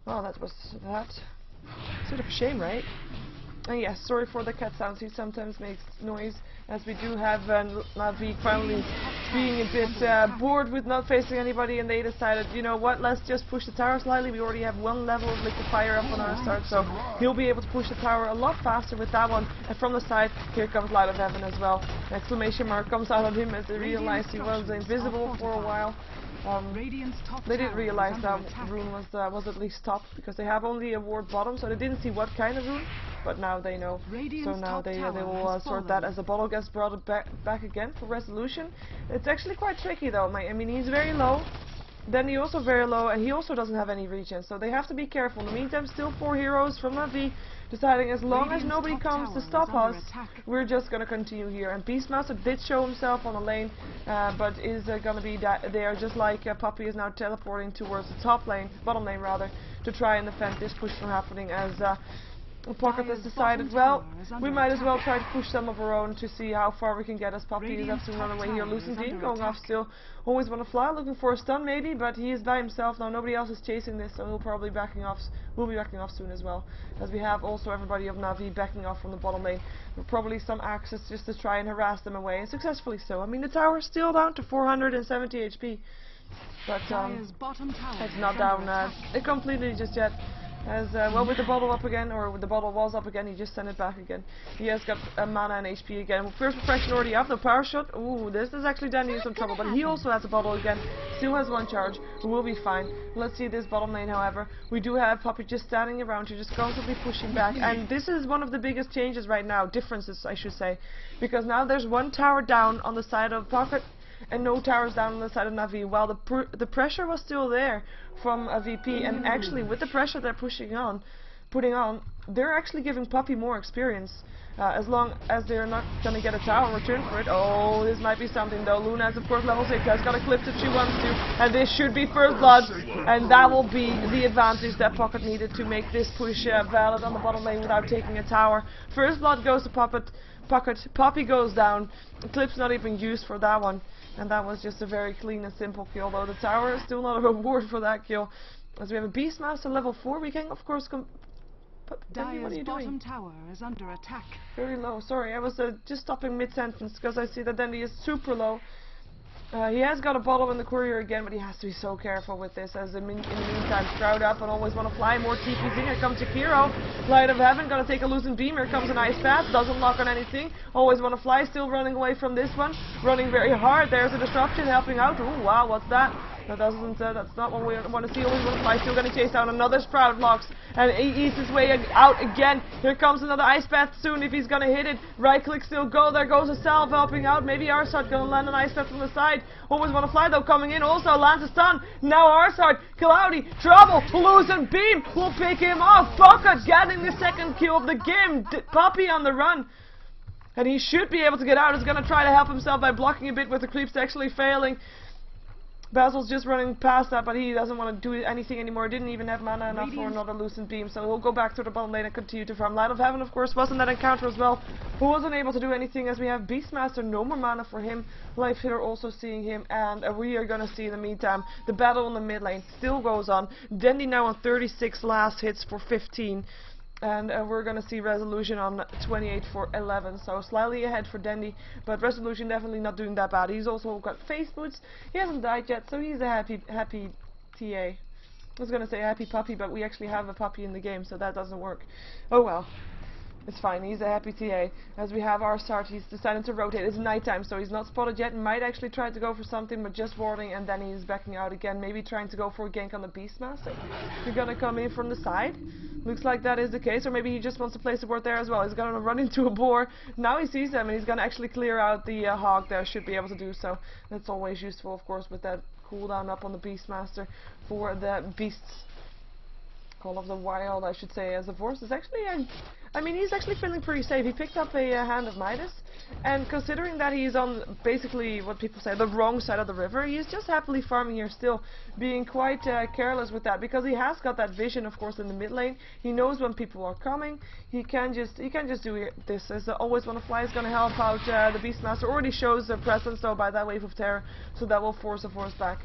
Well, that was that. Sort of a shame, right? And yes, sorry for the cat sounds, he sometimes makes noise, as we do have Navi finally being a bit bored with not facing anybody, and they decided, you know what, let's just push the tower slightly. We already have 1 level of liquid fire up on our start, so he'll be able to push the tower a lot faster with that one. And from the side, here comes Light of Heaven as well. An exclamation mark comes out of him as they realized he was invisible for a while. They didn't realize that rune was at least top, because they have only a ward bottom, so they didn't see what kind of rune, but now they know. So now they will sort that as the bottle gets brought back again for resolution. It's actually quite tricky though. I mean, he's very low, then he also very low, and he also doesn't have any regen, so they have to be careful. In the meantime, still 4 heroes from Navi, deciding as long as nobody comes to stop us, we're just gonna continue here. And Beastmaster did show himself on the lane, but is gonna be there, just like Puppy is now teleporting towards the top lane, bottom lane rather, to try and defend this push from happening, as Pocket has decided, well, we might as well try to push some of our own to see how far we can get, as Puppy is have to run away here. Losing Dean going off still, always want to fly, looking for a stun maybe, but he is by himself now, nobody else is chasing this, so he'll probably backing off, will be backing off soon as well, as we have also everybody of Navi backing off from the bottom lane, with probably some axes just to try and harass them away, and successfully so. I mean, the tower is still down to 470 HP, but it's not down completely just yet. As well, with the bottle up again, or with the bottle was up again, he just sent it back again. He has got mana and HP again. First refraction already up, the power shot. Ooh, this is actually Danny in some trouble, but he also has a bottle again. Still has 1 charge, will be fine. Let's see this bottom lane, however. We do have Puppy just standing around here, just constantly pushing back. And this is one of the biggest changes right now, differences I should say. Because now there's 1 tower down on the side of Pocket, and no towers down on the side of Navi, while the pressure was still there from a VP, and actually with the pressure they're putting on, they're actually giving Puppy more experience, as long as they're not gonna get a tower in return for it. Oh, this might be something though. Luna is of course level 6, has got a clip if she wants to, and this should be first blood, and that will be the advantage that Pocket needed to make this push valid on the bottom lane without taking a tower. First blood goes to Pocket, Puppy goes down, clip's not even used for that one. And that was just a very clean and simple kill, though the tower is still not a reward for that kill. As we have a Beastmaster level 4, we can of course Danny, what are you doing? Tower is under attack. Very low, sorry, I was just stopping mid-sentence because I see that Danny is super low. He has got a bottle in the courier again, but he has to be so careful with this, as in the meantime, Sprout up and always want to fly, more TPs in. Here comes Jakiro, Light of Heaven, gonna take a losing beam. Here comes an Ice Path, doesn't lock on anything, always want to fly, still running away from this one, running very hard. There's a disruption helping out. Ooh, wow, what's that? That's not what we want to see. Always want to fly. Still going to chase down another Sprout blocks, and he eats his way out again. Here comes another Ice Path soon if he's going to hit it. Right click, still go. There goes a Salve helping out. Maybe Arsart going to land an Ice Path from the side. Always want to fly though, coming in. Also lands a stun. Now Arsart, Cloudy, trouble, losing beam. Will pick him off. Bucket getting the second kill of the game. Puppy on the run. And he should be able to get out. He's going to try to help himself by blocking a bit with the creeps actually failing. Basil's just running past that, but he doesn't want to do anything anymore. Didn't even have mana enough for another Lucent Beam, so he'll go back to the bottom lane and continue to farm. Light of Heaven, of course, was in that encounter as well, who wasn't able to do anything as we have Beastmaster, no more mana for him. Life Hitter also seeing him, and we are going to see in the meantime, the battle in the mid lane still goes on. Dendi now on 36 last hits for 15. And we're going to see Resolution on 28 for 11, so slightly ahead for Dendi, but Resolution definitely not doing that bad. He's also got face boots. He hasn't died yet, so he's a happy TA. I was going to say happy puppy, but we actually have a puppy in the game, so that doesn't work. Oh well. It's fine, he's a happy TA. As we have our start, he's decided to rotate. It's nighttime, so he's not spotted yet. Might actually try to go for something, but just warding, and then he's backing out again. Maybe trying to go for a gank on the Beastmaster. You're gonna come in from the side. Looks like that is the case, or maybe he just wants to place a ward there as well. He's gonna run into a boar. Now he sees them, and he's gonna actually clear out the hog there. Should be able to do so. That's always useful, of course, with that cooldown up on the Beastmaster for the beasts. Call of the Wild, I should say, as a force is actually, I mean, he's actually feeling pretty safe. He picked up a Hand of Midas, and considering that he's on basically what people say the wrong side of the river, he's just happily farming here still, being quite careless with that because he has got that vision, of course, in the mid lane. He knows when people are coming. He can just do this. As always, when a fly is going to help out the Beastmaster. Already shows their presence though by that wave of terror, so that will force the force back.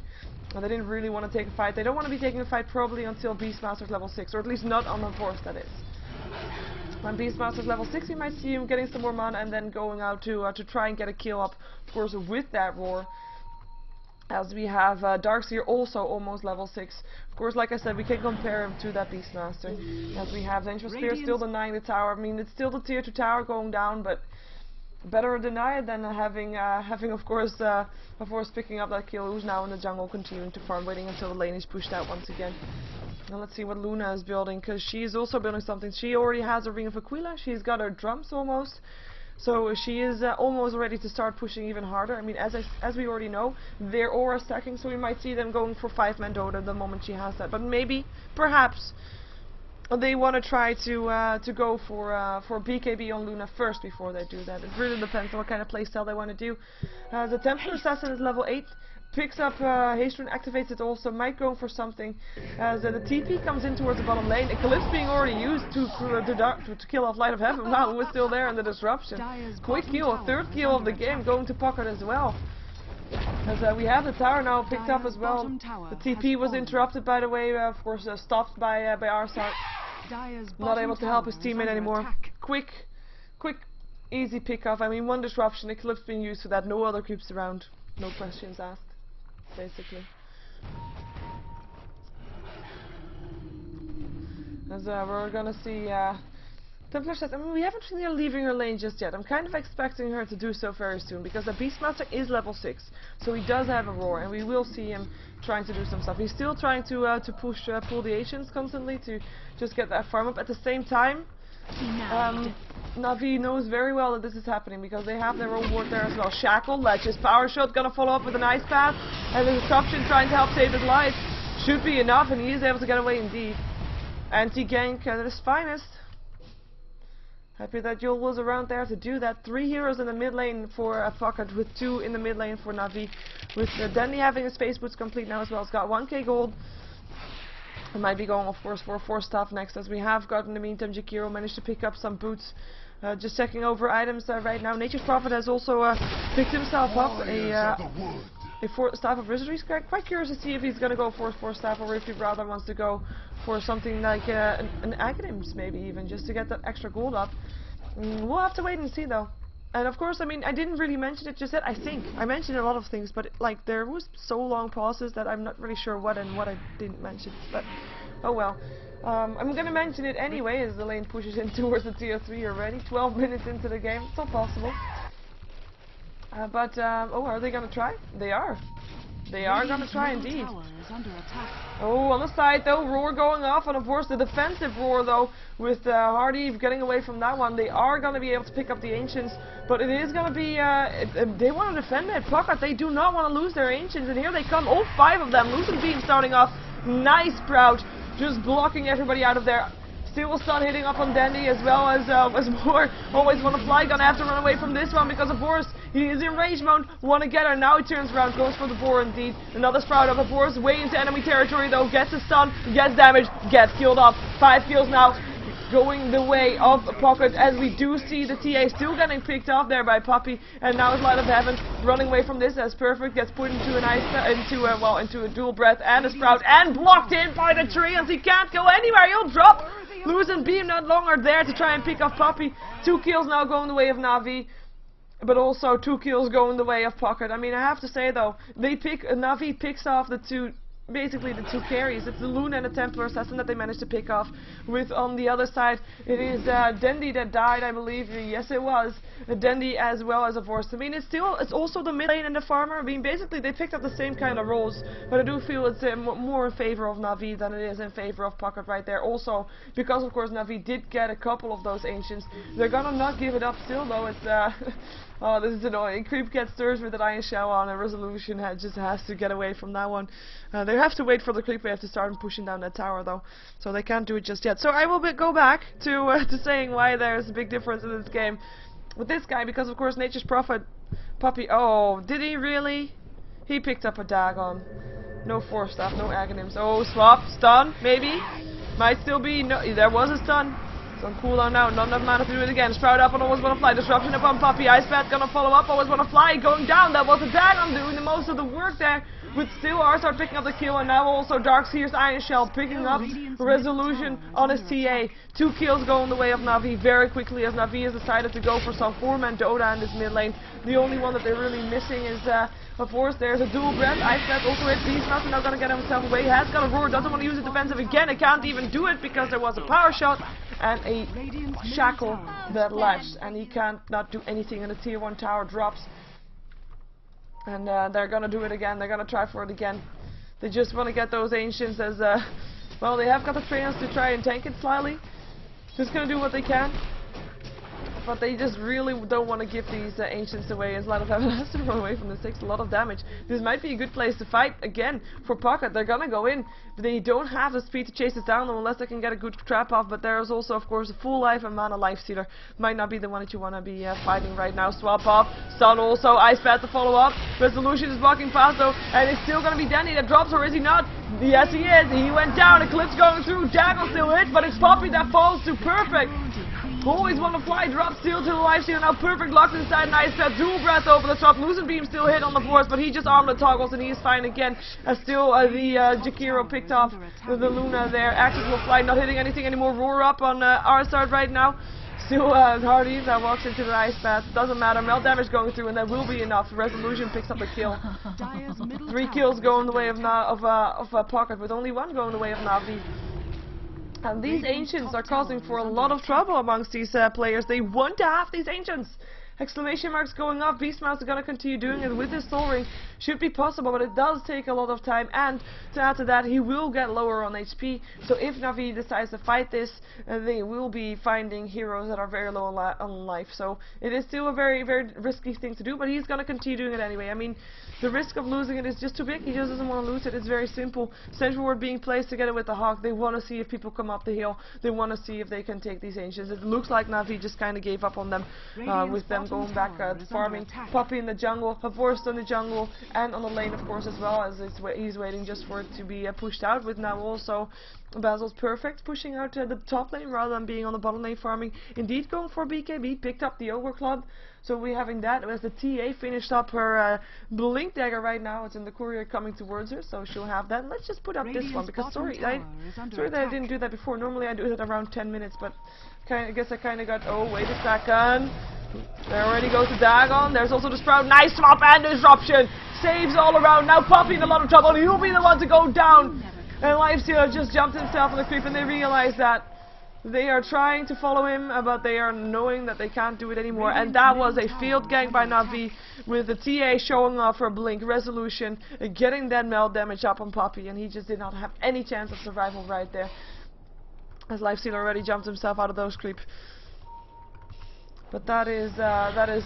And they didn't really want to take a fight. They don't want to be taking a fight probably until Beastmaster's level 6, or at least not on the force, that is. When Beastmaster's level 6, we might see him getting some more mana and then going out to try and get a kill up, of course, with that roar. As we have Darkseer also almost level 6. Of course, like I said, we can compare him to that Beastmaster. As we have Vengeful Spear still denying the tower. I mean, it's still the tier 2 tower going down, but better deny it than having of course picking up that kill. Who's now in the jungle continuing to farm, waiting until the lane is pushed out once again. Now let's see what Luna is building, because she is also building something. She already has a Ring of Aquila. She's got her drums almost, so she is almost ready to start pushing even harder. I mean, as we already know, they're aura stacking, so we might see them going for 5-man Dota the moment she has that. But maybe, perhaps, they want to try to go for BKB on Luna first before they do that. It really depends on what kind of playstyle they want to do. The Templar Assassin is level 8. Picks up Haste Rune, activates it also, might go for something. As the TP comes in towards the bottom lane. Eclipse being already used to kill off Light of Heaven. Wow, who was still there in the disruption. Quick kill, third kill of the game, going to Pocket as well. As we have the tower now picked up as well. The TP was interrupted, by the way, of course stopped by Arsart. Not able to help his teammate anymore. Quick, easy pick off. I mean, one disruption, Eclipse being used for that, no other creeps around. No questions asked, basically. As we're gonna see Templar says, I mean, we haven't seen her leaving her lane just yet. I'm kind of expecting her to do so very soon, because the Beastmaster is level 6, so he does have a roar, and we will see him trying to do some stuff. He's still trying to pull the Asians constantly to just get that farm up. At the same time, Na'Vi knows very well that this is happening, because they have their own ward there as well. Shackle, Ledges, Power Shot, gonna follow up with an Ice Path, and the disruption trying to help save his life. Should be enough, and he is able to get away indeed. Anti-gank at his finest. Happy that Yul was around there to do that. 3 heroes in the mid lane for Pocket, with 2 in the mid lane for Na'Vi. With Dendi having his space boots complete now as well. It's got 1k gold. It might be going, of course, for 4 staff next, as we have got in the meantime Jakiro managed to pick up some boots. Just checking over items right now. Nature's Prophet has also picked himself up a 4 staff of Wizardry. Quite curious to see if he's going to go for 4 staff, or if he rather wants to go for something like an Aghanim's, maybe even, just to get that extra gold up. We'll have to wait and see though. And of course, I mean, I didn't really mention it just yet. I think I mentioned a lot of things, but like there was so long pauses that I'm not really sure what and what I didn't mention. But oh well. I'm gonna mention it anyway, as the lane pushes in towards the tier 3 already. 12 minutes into the game, it's all possible. Oh, are they gonna try? They are. They are gonna try indeed. Tower is under attack. Oh, on the side though, roar going off, and of course the defensive roar though, with Hardy getting away from that one. They are gonna be able to pick up the Ancients, but it is gonna be, they want to defend that pocket. They do not want to lose their Ancients, and here they come, all 5 of them. Losing Beam starting off, nice Sprout, just blocking everybody out of there. Still stun hitting up on Dandy as well as more. Always want to fly, gonna have to run away from this one because of course he is in rage mode. Want to get her, now he turns around, goes for the boar indeed. Another Sprout up, of course, way into enemy territory though, gets a stun, gets damaged, gets killed off. 5 kills now, going the way of Pocket, as we do see the TA still getting picked off there by Puppy, and now it's Light of Heaven running away from this as Perfect gets put into an into a dual breath and a Sprout, and blocked in by the treants. He can't go anywhere, he'll drop. Losing Beam not longer there to try and pick off Puppy. 2 kills now going the way of Na'Vi, but also 2 kills going the way of Pocket. I mean, I have to say though, Na'Vi picks off the 2, basically the 2 carries. It's the Luna and the Templar Assassin that they managed to pick off. With on the other side, it is Dendi that died, I believe. Yes, it was Dendi as well as a force. I mean, it's also the mid lane and the farmer. I mean, basically they picked up the same kind of roles, but I do feel it's more in favor of Na'Vi than it is in favor of Pocket right there. Also, because of course Na'Vi did get a couple of those Ancients, they're gonna not give it up still though. It's oh, this is annoying. Creep gets stirs with an Iron Shell on, and Resolution just has to get away from that one. They have to wait for the creep wave to start pushing down that tower though, so they can't do it just yet. So I will go back to saying why there's a big difference in this game with this guy, because of course Nature's Prophet, Puppy, oh, did he really? He picked up a Dagon. No Force Staff, no Aghanims. Oh, swap, stun, maybe? Might still be, no, there was a stun. It's on cooldown now, not enough mana to do it again. Sprout up and always want to fly. Disruption upon Puppy. Ice Bat gonna follow up, always want to fly. Going down, that was a Dagon doing the most of the work there. With still Arsar picking up the kill, and now also Darkseer's Iron Shell picking up Resolution on his TA. 2 kills going the way of Na'Vi very quickly, as Na'Vi has decided to go for some 4-man Dota in this mid lane. The only one that they're really missing is, of course, there's a dual breath. Ice Bat also hit Beastmaster, now gonna get himself away. Has got a roar, doesn't want to use it defensive again. It can't even do it because there was a power shot and a shackle that latched, and he can't not do anything, and the tier 1 tower drops. And they're gonna do it again. They're gonna try for it again. They just want to get those Ancients as well. They have got the trainers to try and tank it slightly. Just gonna do what they can, but they just really don't want to give these Ancients away. As Light of Heaven has to run away from this, takes a lot of damage. This might be a good place to fight again for Pocket. They're gonna go in. They don't have the speed to chase it down unless they can get a good trap off, but there is also of course a full life and mana life stealer. Might not be the one that you want to be fighting right now. Swap off, stun also, Ice Bat to follow up. Resolution is walking fast though, and it's still gonna be Danny that drops, or is he not? Yes he is, he went down, Eclipse going through, Dagon still hit, but it's Poppy that falls to Perfect. Always want to fly, drop steal to the life steal. Now Perfect locked inside an Ice Bat, dual breath over the top. Losing Beam still hit on the force, but he just armlet toggles and he is fine again. As still the Jakiro picked off the Luna there. Axis will fly, not hitting anything anymore. Roar up on our side right now. Still Hardy that walks into the Ice Bat. Doesn't matter, melt damage going through, and that will be enough. Resolution picks up the kill. 3 kills going the way of Pocket, with only 1 going the way of Na'Vi. And these Ancients are causing for a lot of trouble amongst these players. They want to have these Ancients. Exclamation marks going up. Beastmaster gonna continue doing it with his Soul Ring. Should be possible, but it does take a lot of time, and to add to that, he will get lower on HP. So if Na'Vi decides to fight this, they will be finding heroes that are very low on life. So it is still a very, very risky thing to do, but he's gonna continue doing it anyway. I mean, the risk of losing it is just too big. He just doesn't want to lose it. It's very simple. Central ward being placed together with the Hawk. They want to see if people come up the hill. They want to see if they can take these Ancients. It looks like Na'Vi just kind of gave up on them, with them going back farming. Puppy in the jungle, Forest in the jungle, and on the lane of course as well, as he's waiting just for it to be pushed out, with now also Basil's Perfect pushing out to the top lane rather than being on the bottom lane farming. Indeed going for BKB, picked up the Ogre Club. So we're having that as the TA finished up her Blink Dagger right now. It's in the courier coming towards her, so she'll have that. And let's just put up this one, because sorry that I didn't do that before. Normally I do it around 10 minutes, but I guess I kind of got, oh wait a second. There already goes the Dagon. There's also the Sprout. Nice swap and disruption. Saves all around. Now Puppy in a lot of trouble. He'll be the one to go down. And Lifestealer just jumped himself on the creep, and they realize that They are trying to follow him, but they are knowing that they can't do it anymore. And that was a field gank by Na'Vi, with the TA showing off her blink resolution, getting that melt damage up on Poppy, and he just did not have any chance of survival right there, as Lifestealer already jumped himself out of those creep. But that is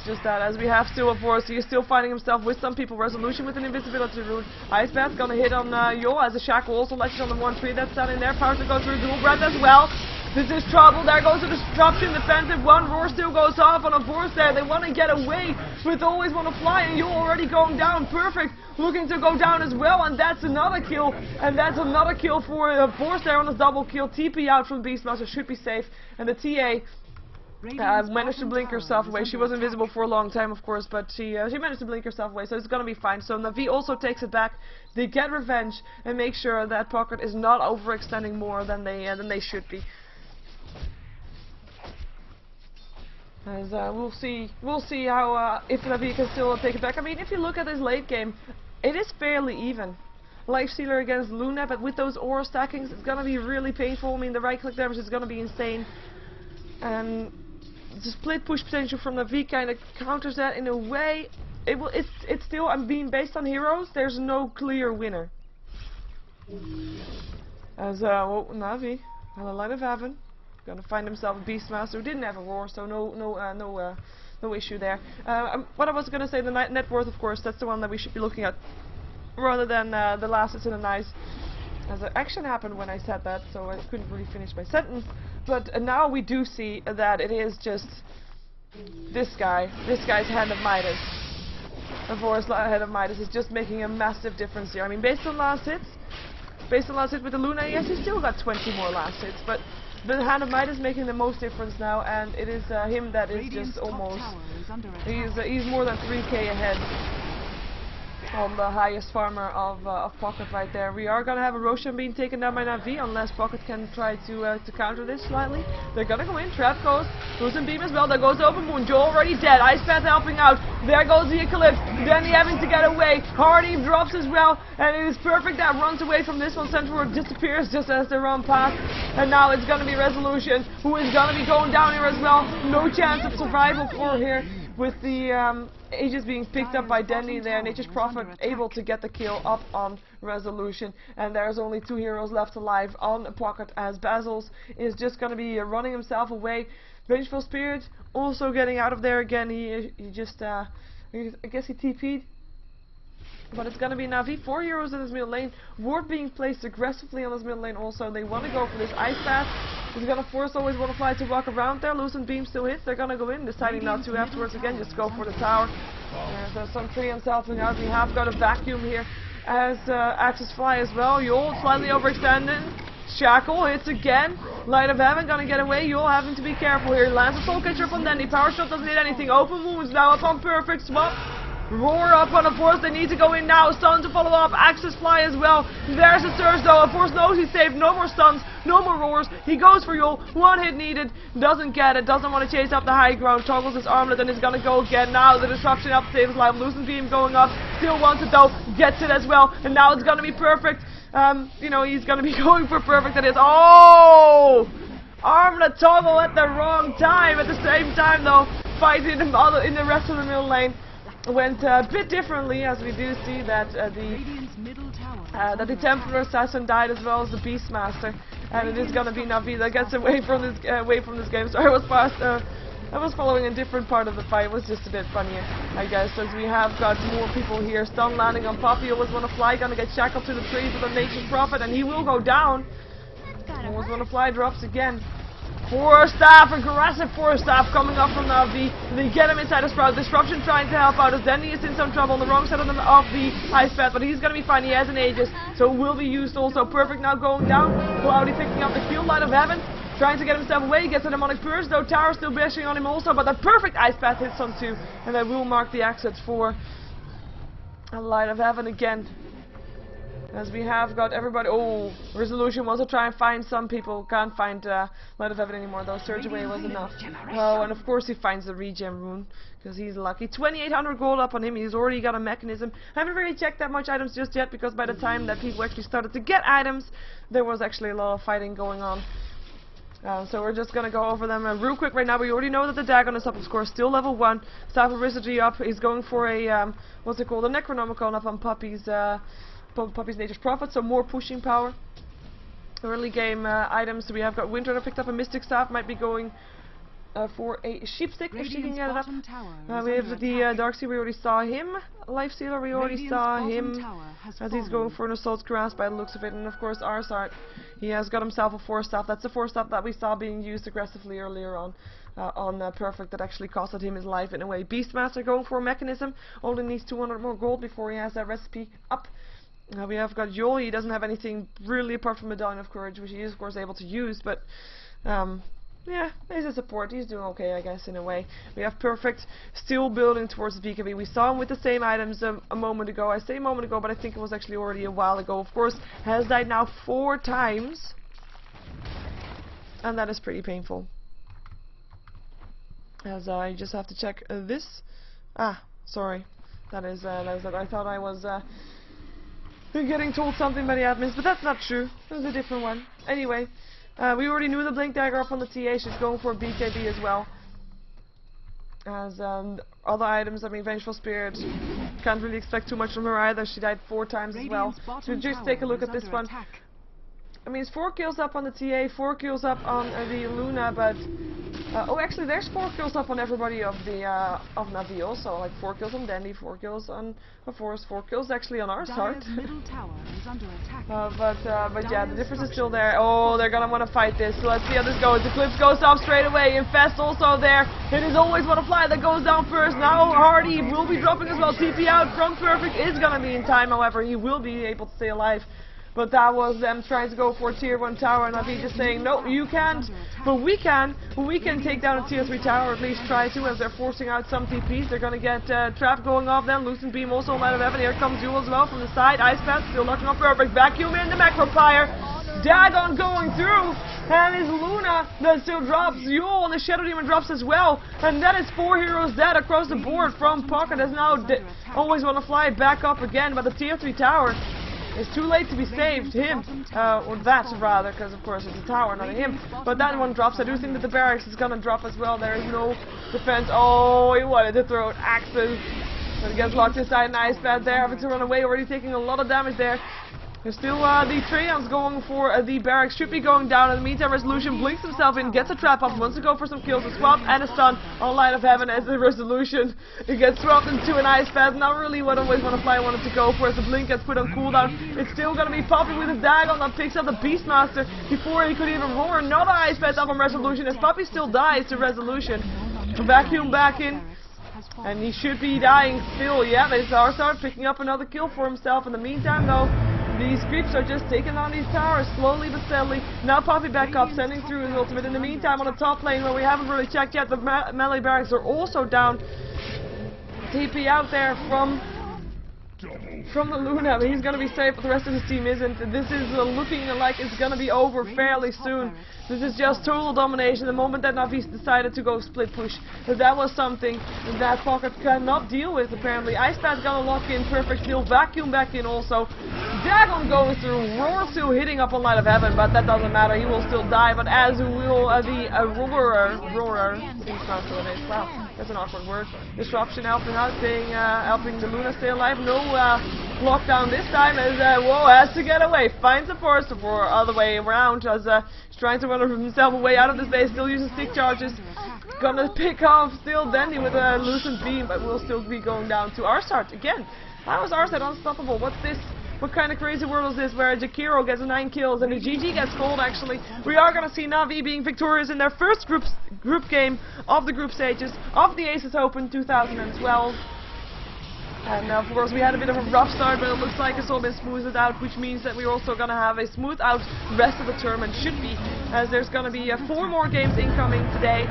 just that. As we have still, of course, he is still finding himself with some people. Resolution with an invisibility rune. Ice Bath's gonna hit on Yo, as a shackle also latches on the 1-3 that's down in there. Powers to go through dual breath as well. This is trouble. There goes the disruption. Defensive one. Roar still goes off on a force there. They want to get away, but always want to fly. And you already going down. Perfect. Looking to go down as well. And that's another kill. And that's another kill for force there on his double kill. TP out from Beastmaster. Should be safe. And the TA managed to blink herself away. She was invisible for a long time, of course, but she managed to blink herself away, so it's gonna be fine. So Na'Vi also takes it back. They get revenge and make sure that Pocket is not overextending more than they should be. As we'll see how if Na'Vi can still take it back. I mean, if you look at this late game, it is fairly even. Lifestealer against Luna, but with those aura stackings, it's gonna be really painful. I mean, the right click damage is gonna be insane, and the split push potential from Na'Vi kind of counters that in a way. It's still, I'm being based on heroes. There's no clear winner. As Na'Vi, on the Light of Heaven, gonna find himself a Beastmaster who didn't have a roar, so no issue there. What I was gonna say, the net worth, of course, that's the one that we should be looking at, rather than the last hits in the nice. As an action happened when I said that, so I couldn't really finish my sentence. But now we do see that it is just this guy's Hand of Midas. Of course, Hand of Midas is just making a massive difference here. I mean, based on last hits with the Luna, yes, he's still got 20 more last hits, but the Hand of Midas is making the most difference now, and it is him that is just almost, he's more than 3k ahead on the highest farmer of Pocket right there. We are gonna have a Roshan being taken down by Na'Vi, unless Pocket can try to counter this slightly. They're gonna go in. Trap goes. Frozen Beam as well. There goes the Open Moon. Joe already dead. Ice Path helping out. There goes the Eclipse. Danny having to get away. Hardy drops as well, and it is perfect. That runs away from this one. Centaur disappears just as they run past, and now it's gonna be Resolution, who is gonna be going down here as well. No chance of survival for here, with the Aegis being picked up by Danny there. Nature's Prophet able to get the kill up on Resolution, and there's only 2 heroes left alive on Pocket, as Basil's is just going to be running himself away. Vengeful Spirit also getting out of there again. He just I guess he TP'd. But it's going to be Na'Vi, 4 heroes in his middle lane. Ward being placed aggressively on his middle lane also. They want to go for this Ice Path. He's going to force always want to fly to walk around there. Loosened Beam still hits. They're going to go in, deciding not to afterwards again. Just go for the tower. There's some Treants helping out. We have got a vacuum here as Axis fly as well. Yul slightly overextended. Shackle hits again. Light of Heaven gonna get away. Yul having to be careful here. Lands a Soul Catcher up on Danny. Power Shot doesn't hit anything. Open Wounds now up on Perfect Swap. Roar up on a Force, they need to go in now. Stun to follow up, Axis fly as well. There's a Surge though, a Force knows he's safe. No more stuns, no more roars. He goes for Yul, 1 hit needed. Doesn't get it, doesn't want to chase up the high ground. Toggles his armlet and is gonna go again. Now the disruption up saves his life. Loosened Beam going up, still wants it though. Gets it as well, and now it's gonna be perfect. You know, he's gonna be going for perfect. It is. Oh! Armlet toggle at the wrong time. At the same time though, fighting in the rest of the middle lane went a bit differently, as we do see that the Templar Assassin died as well as the Beastmaster, and it is gonna be Na'Vi that gets away from this game. So I was following a different part of the fight. It was just a bit funnier, I guess, as we have got more people here. Stun landing on Poppy. Always want to fly, gonna get shackled to the trees with a Nature's Prophet, and he will go down. Always want to fly, drops again. Force Staff, aggressive Force Staff coming up from Na'Vi. They get him inside a Sprout. Disruption trying to help out as Danny is in some trouble on the wrong side of the Ice Path, but he's gonna be fine. He has an Aegis, so it will be used also. Perfect now going down. Cloudy picking up the kill. Light of Heaven trying to get himself away. He gets a Demonic Purge though. Tower still bashing on him also, but the perfect Ice Path hits on 2, and that will mark the exit for a Light of Heaven again. As we have got everybody. Oh, Resolution wants to try and find some people. Can't find Light of Heaven anymore though. Surge away was enough. Oh, and of course he finds the regen rune, because he's lucky. 2800 gold up on him. He's already got a mechanism. I haven't really checked that much items just yet, because by the time that people actually started to get items, there was actually a lot of fighting going on. So we're just gonna go over them real quick right now. We already know that the Dagon is up, of course, still level 1. Cyber Wizardry up. He's going for a, what's it called? A Necronomicon up on Puppy's Nature's Prophet, so more pushing power. Early game items, we have got Windrunner picked up a Mystic Staff, might be going for a Sheepstick if she can get it up. We have the Darkseer, we already saw him. Lifestealer, we already saw him as he's going for an Assault Grasp by the looks of it. And of course Arsart, he has got himself a 4-staff. That's the 4-staff that we saw being used aggressively earlier on Perfect, that actually costed him his life in a way. Beastmaster going for a Mechanism, only needs 200 more gold before he has that recipe up. We have got Yol, he doesn't have anything really apart from Medallion of Courage, which he is of course able to use, but yeah, he's a support, he's doing okay I guess in a way. We have Perfect still building towards the BKB. We saw him with the same items a moment ago. I say a moment ago, but I think it was actually already a while ago. Of course, has died now 4 times, and that is pretty painful. As I just have to check this. Ah, sorry. That is that. I thought I was getting told something by the admins, but that's not true. It was a different one. Anyway, we already knew the Blink Dagger up on the TA. She's going for a BKB as well. As other items, I mean, Vengeful Spirit, can't really expect too much from her either. She died 4 times as well. So just take a look at this one. I mean, it's 4 kills up on the TA, 4 kills up on the Luna, but oh, actually, there's 4 kills up on everybody of the of Navi also. Like 4 kills on Dandy, 4 kills on Force, 4 kills actually on our start. But yeah, the difference is still there. Oh, they're gonna want to fight this. So let's see how this goes. Eclipse goes off straight away. Infest also there. It is always Butterfly that goes down first. Now Hardy will be dropping as well. TP out from Perfect is gonna be in time. However, he will be able to stay alive. But that was them trying to go for a tier 1 tower, and Navi just saying, no, you can't, but we can take down a tier 3 tower, at least try to, as they're forcing out some TPs. They're gonna get Trap going off then, Lucent Beam also on Light of Heaven. Here comes Jewel as well from the side, Ice Path still knocking off Perfect, Vacuum in the Macropire, Dagon going through, and his Luna that still drops, Yule and the Shadow Demon drops as well, and that is 4 heroes dead across the board from Pocket, as now always want to fly back up again, but the tier 3 tower, it's too late to be saved. Him, or that rather, because of course it's a tower, not a him. But that one drops. I do think that the barracks is gonna drop as well. There is no defense. Oh, he wanted to throw axes, but he gets locked inside an Ice Pad there, having to run away. Already taking a lot of damage there. There's still the Treyons going for the barracks. Should be going down. In the meantime, Resolution blinks himself in, gets a trap up, wants to go for some kills. A swap and a stun on Light of Heaven as the Resolution. It gets swapped into an Ice Pad. Not really what Always Wanna Fly wanted to go for, as the blink gets put on cooldown. It's still gonna be Poppy with a Dagon that picks up the Beastmaster before he could even roar. Another Ice Pad up on Resolution as Poppy still dies to Resolution. Vacuum back in. And he should be dying still. Yeah, there's Arsart picking up another kill for himself. In the meantime, though, these creeps are just taking on these towers slowly but steadily. Now Poppy back up, sending through his ultimate. In the meantime, on the top lane, where we haven't really checked yet, the melee barracks are also down. TP out there from the Luna, but he's gonna be safe, but the rest of his team isn't. This is looking like it's gonna be over fairly soon. This is just total domination. The moment that Navi decided to go split push, that was something that Pocket cannot deal with apparently. Ice Pad's gonna lock in, Perfect still, Vacuum back in also. Dagon going through, Roar still hitting up on Light of Heaven, but that doesn't matter, he will still die, but as will the Roarer, wow, that's an awkward word. Disruption helping out, helping the Luna stay alive. No lockdown this time, as Whoa has to get away, finds a forest for other way around, as he's trying to run himself away out of this base, still using stick charges. Gonna pick off still Dandy with a Lucent Beam, but will still be going down to Arsart again. How is Arsart unstoppable? What's this? What kind of crazy world is this where Jakiro gets 9 kills and the GG gets cold actually? We are going to see Navi being victorious in their first group game of the group stages of the ASUS Open 2012. And of course we had a bit of a rough start, but it looks like it's all been smoothed out, which means that we're also going to have a smooth out rest of the tournament, should be, as there's going to be 4 more games incoming today.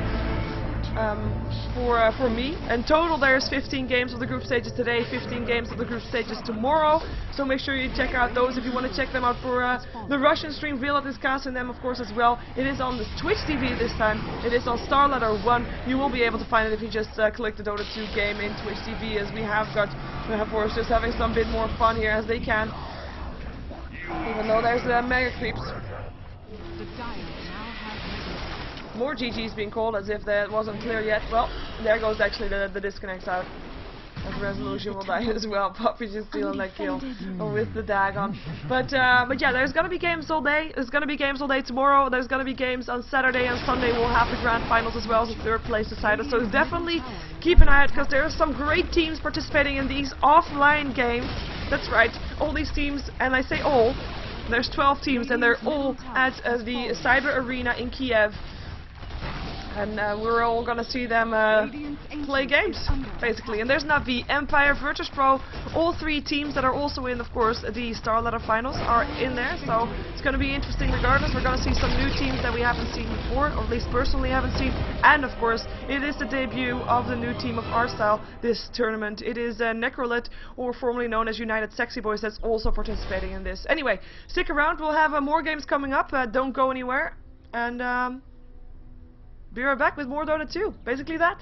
For me. In total there's 15 games of the group stages today, 15 games of the group stages tomorrow, so make sure you check out those if you want to check them out. For the Russian stream, Vilat is casting them of course as well. It is on the Twitch TV this time, it is on Starletter 1, you will be able to find it if you just click the Dota 2 game in Twitch TV, as we have got, of course, just having some bit more fun here as they can, even though there's mega creeps. More GG's being called as if that wasn't clear yet. Well, there goes actually the disconnect out. As Resolution will die as well. Poppy just stealing that kill with the Dagon. But yeah, there's gonna be games all day. There's gonna be games all day tomorrow. There's gonna be games on Saturday and Sunday. We'll have the grand finals as well as the third place decided. So definitely keep an eye out because there are some great teams participating in these offline games. That's right, all these teams, and I say all. There's 12 teams and they're all at the Cyber Arena in Kiev. And we're all gonna see them play games, basically. And there's Navi, Empire, Virtus Pro, all three teams that are also in, of course, the Star Ladder Finals are in there. So it's gonna be interesting regardless. We're gonna see some new teams that we haven't seen before, or at least personally haven't seen. And of course, it is the debut of the new team of our style this tournament. It is Necrolit, or formerly known as United Sexy Boys, that's also participating in this. Anyway, stick around. We'll have more games coming up. Don't go anywhere. And be right back with more Dota 2. Basically that.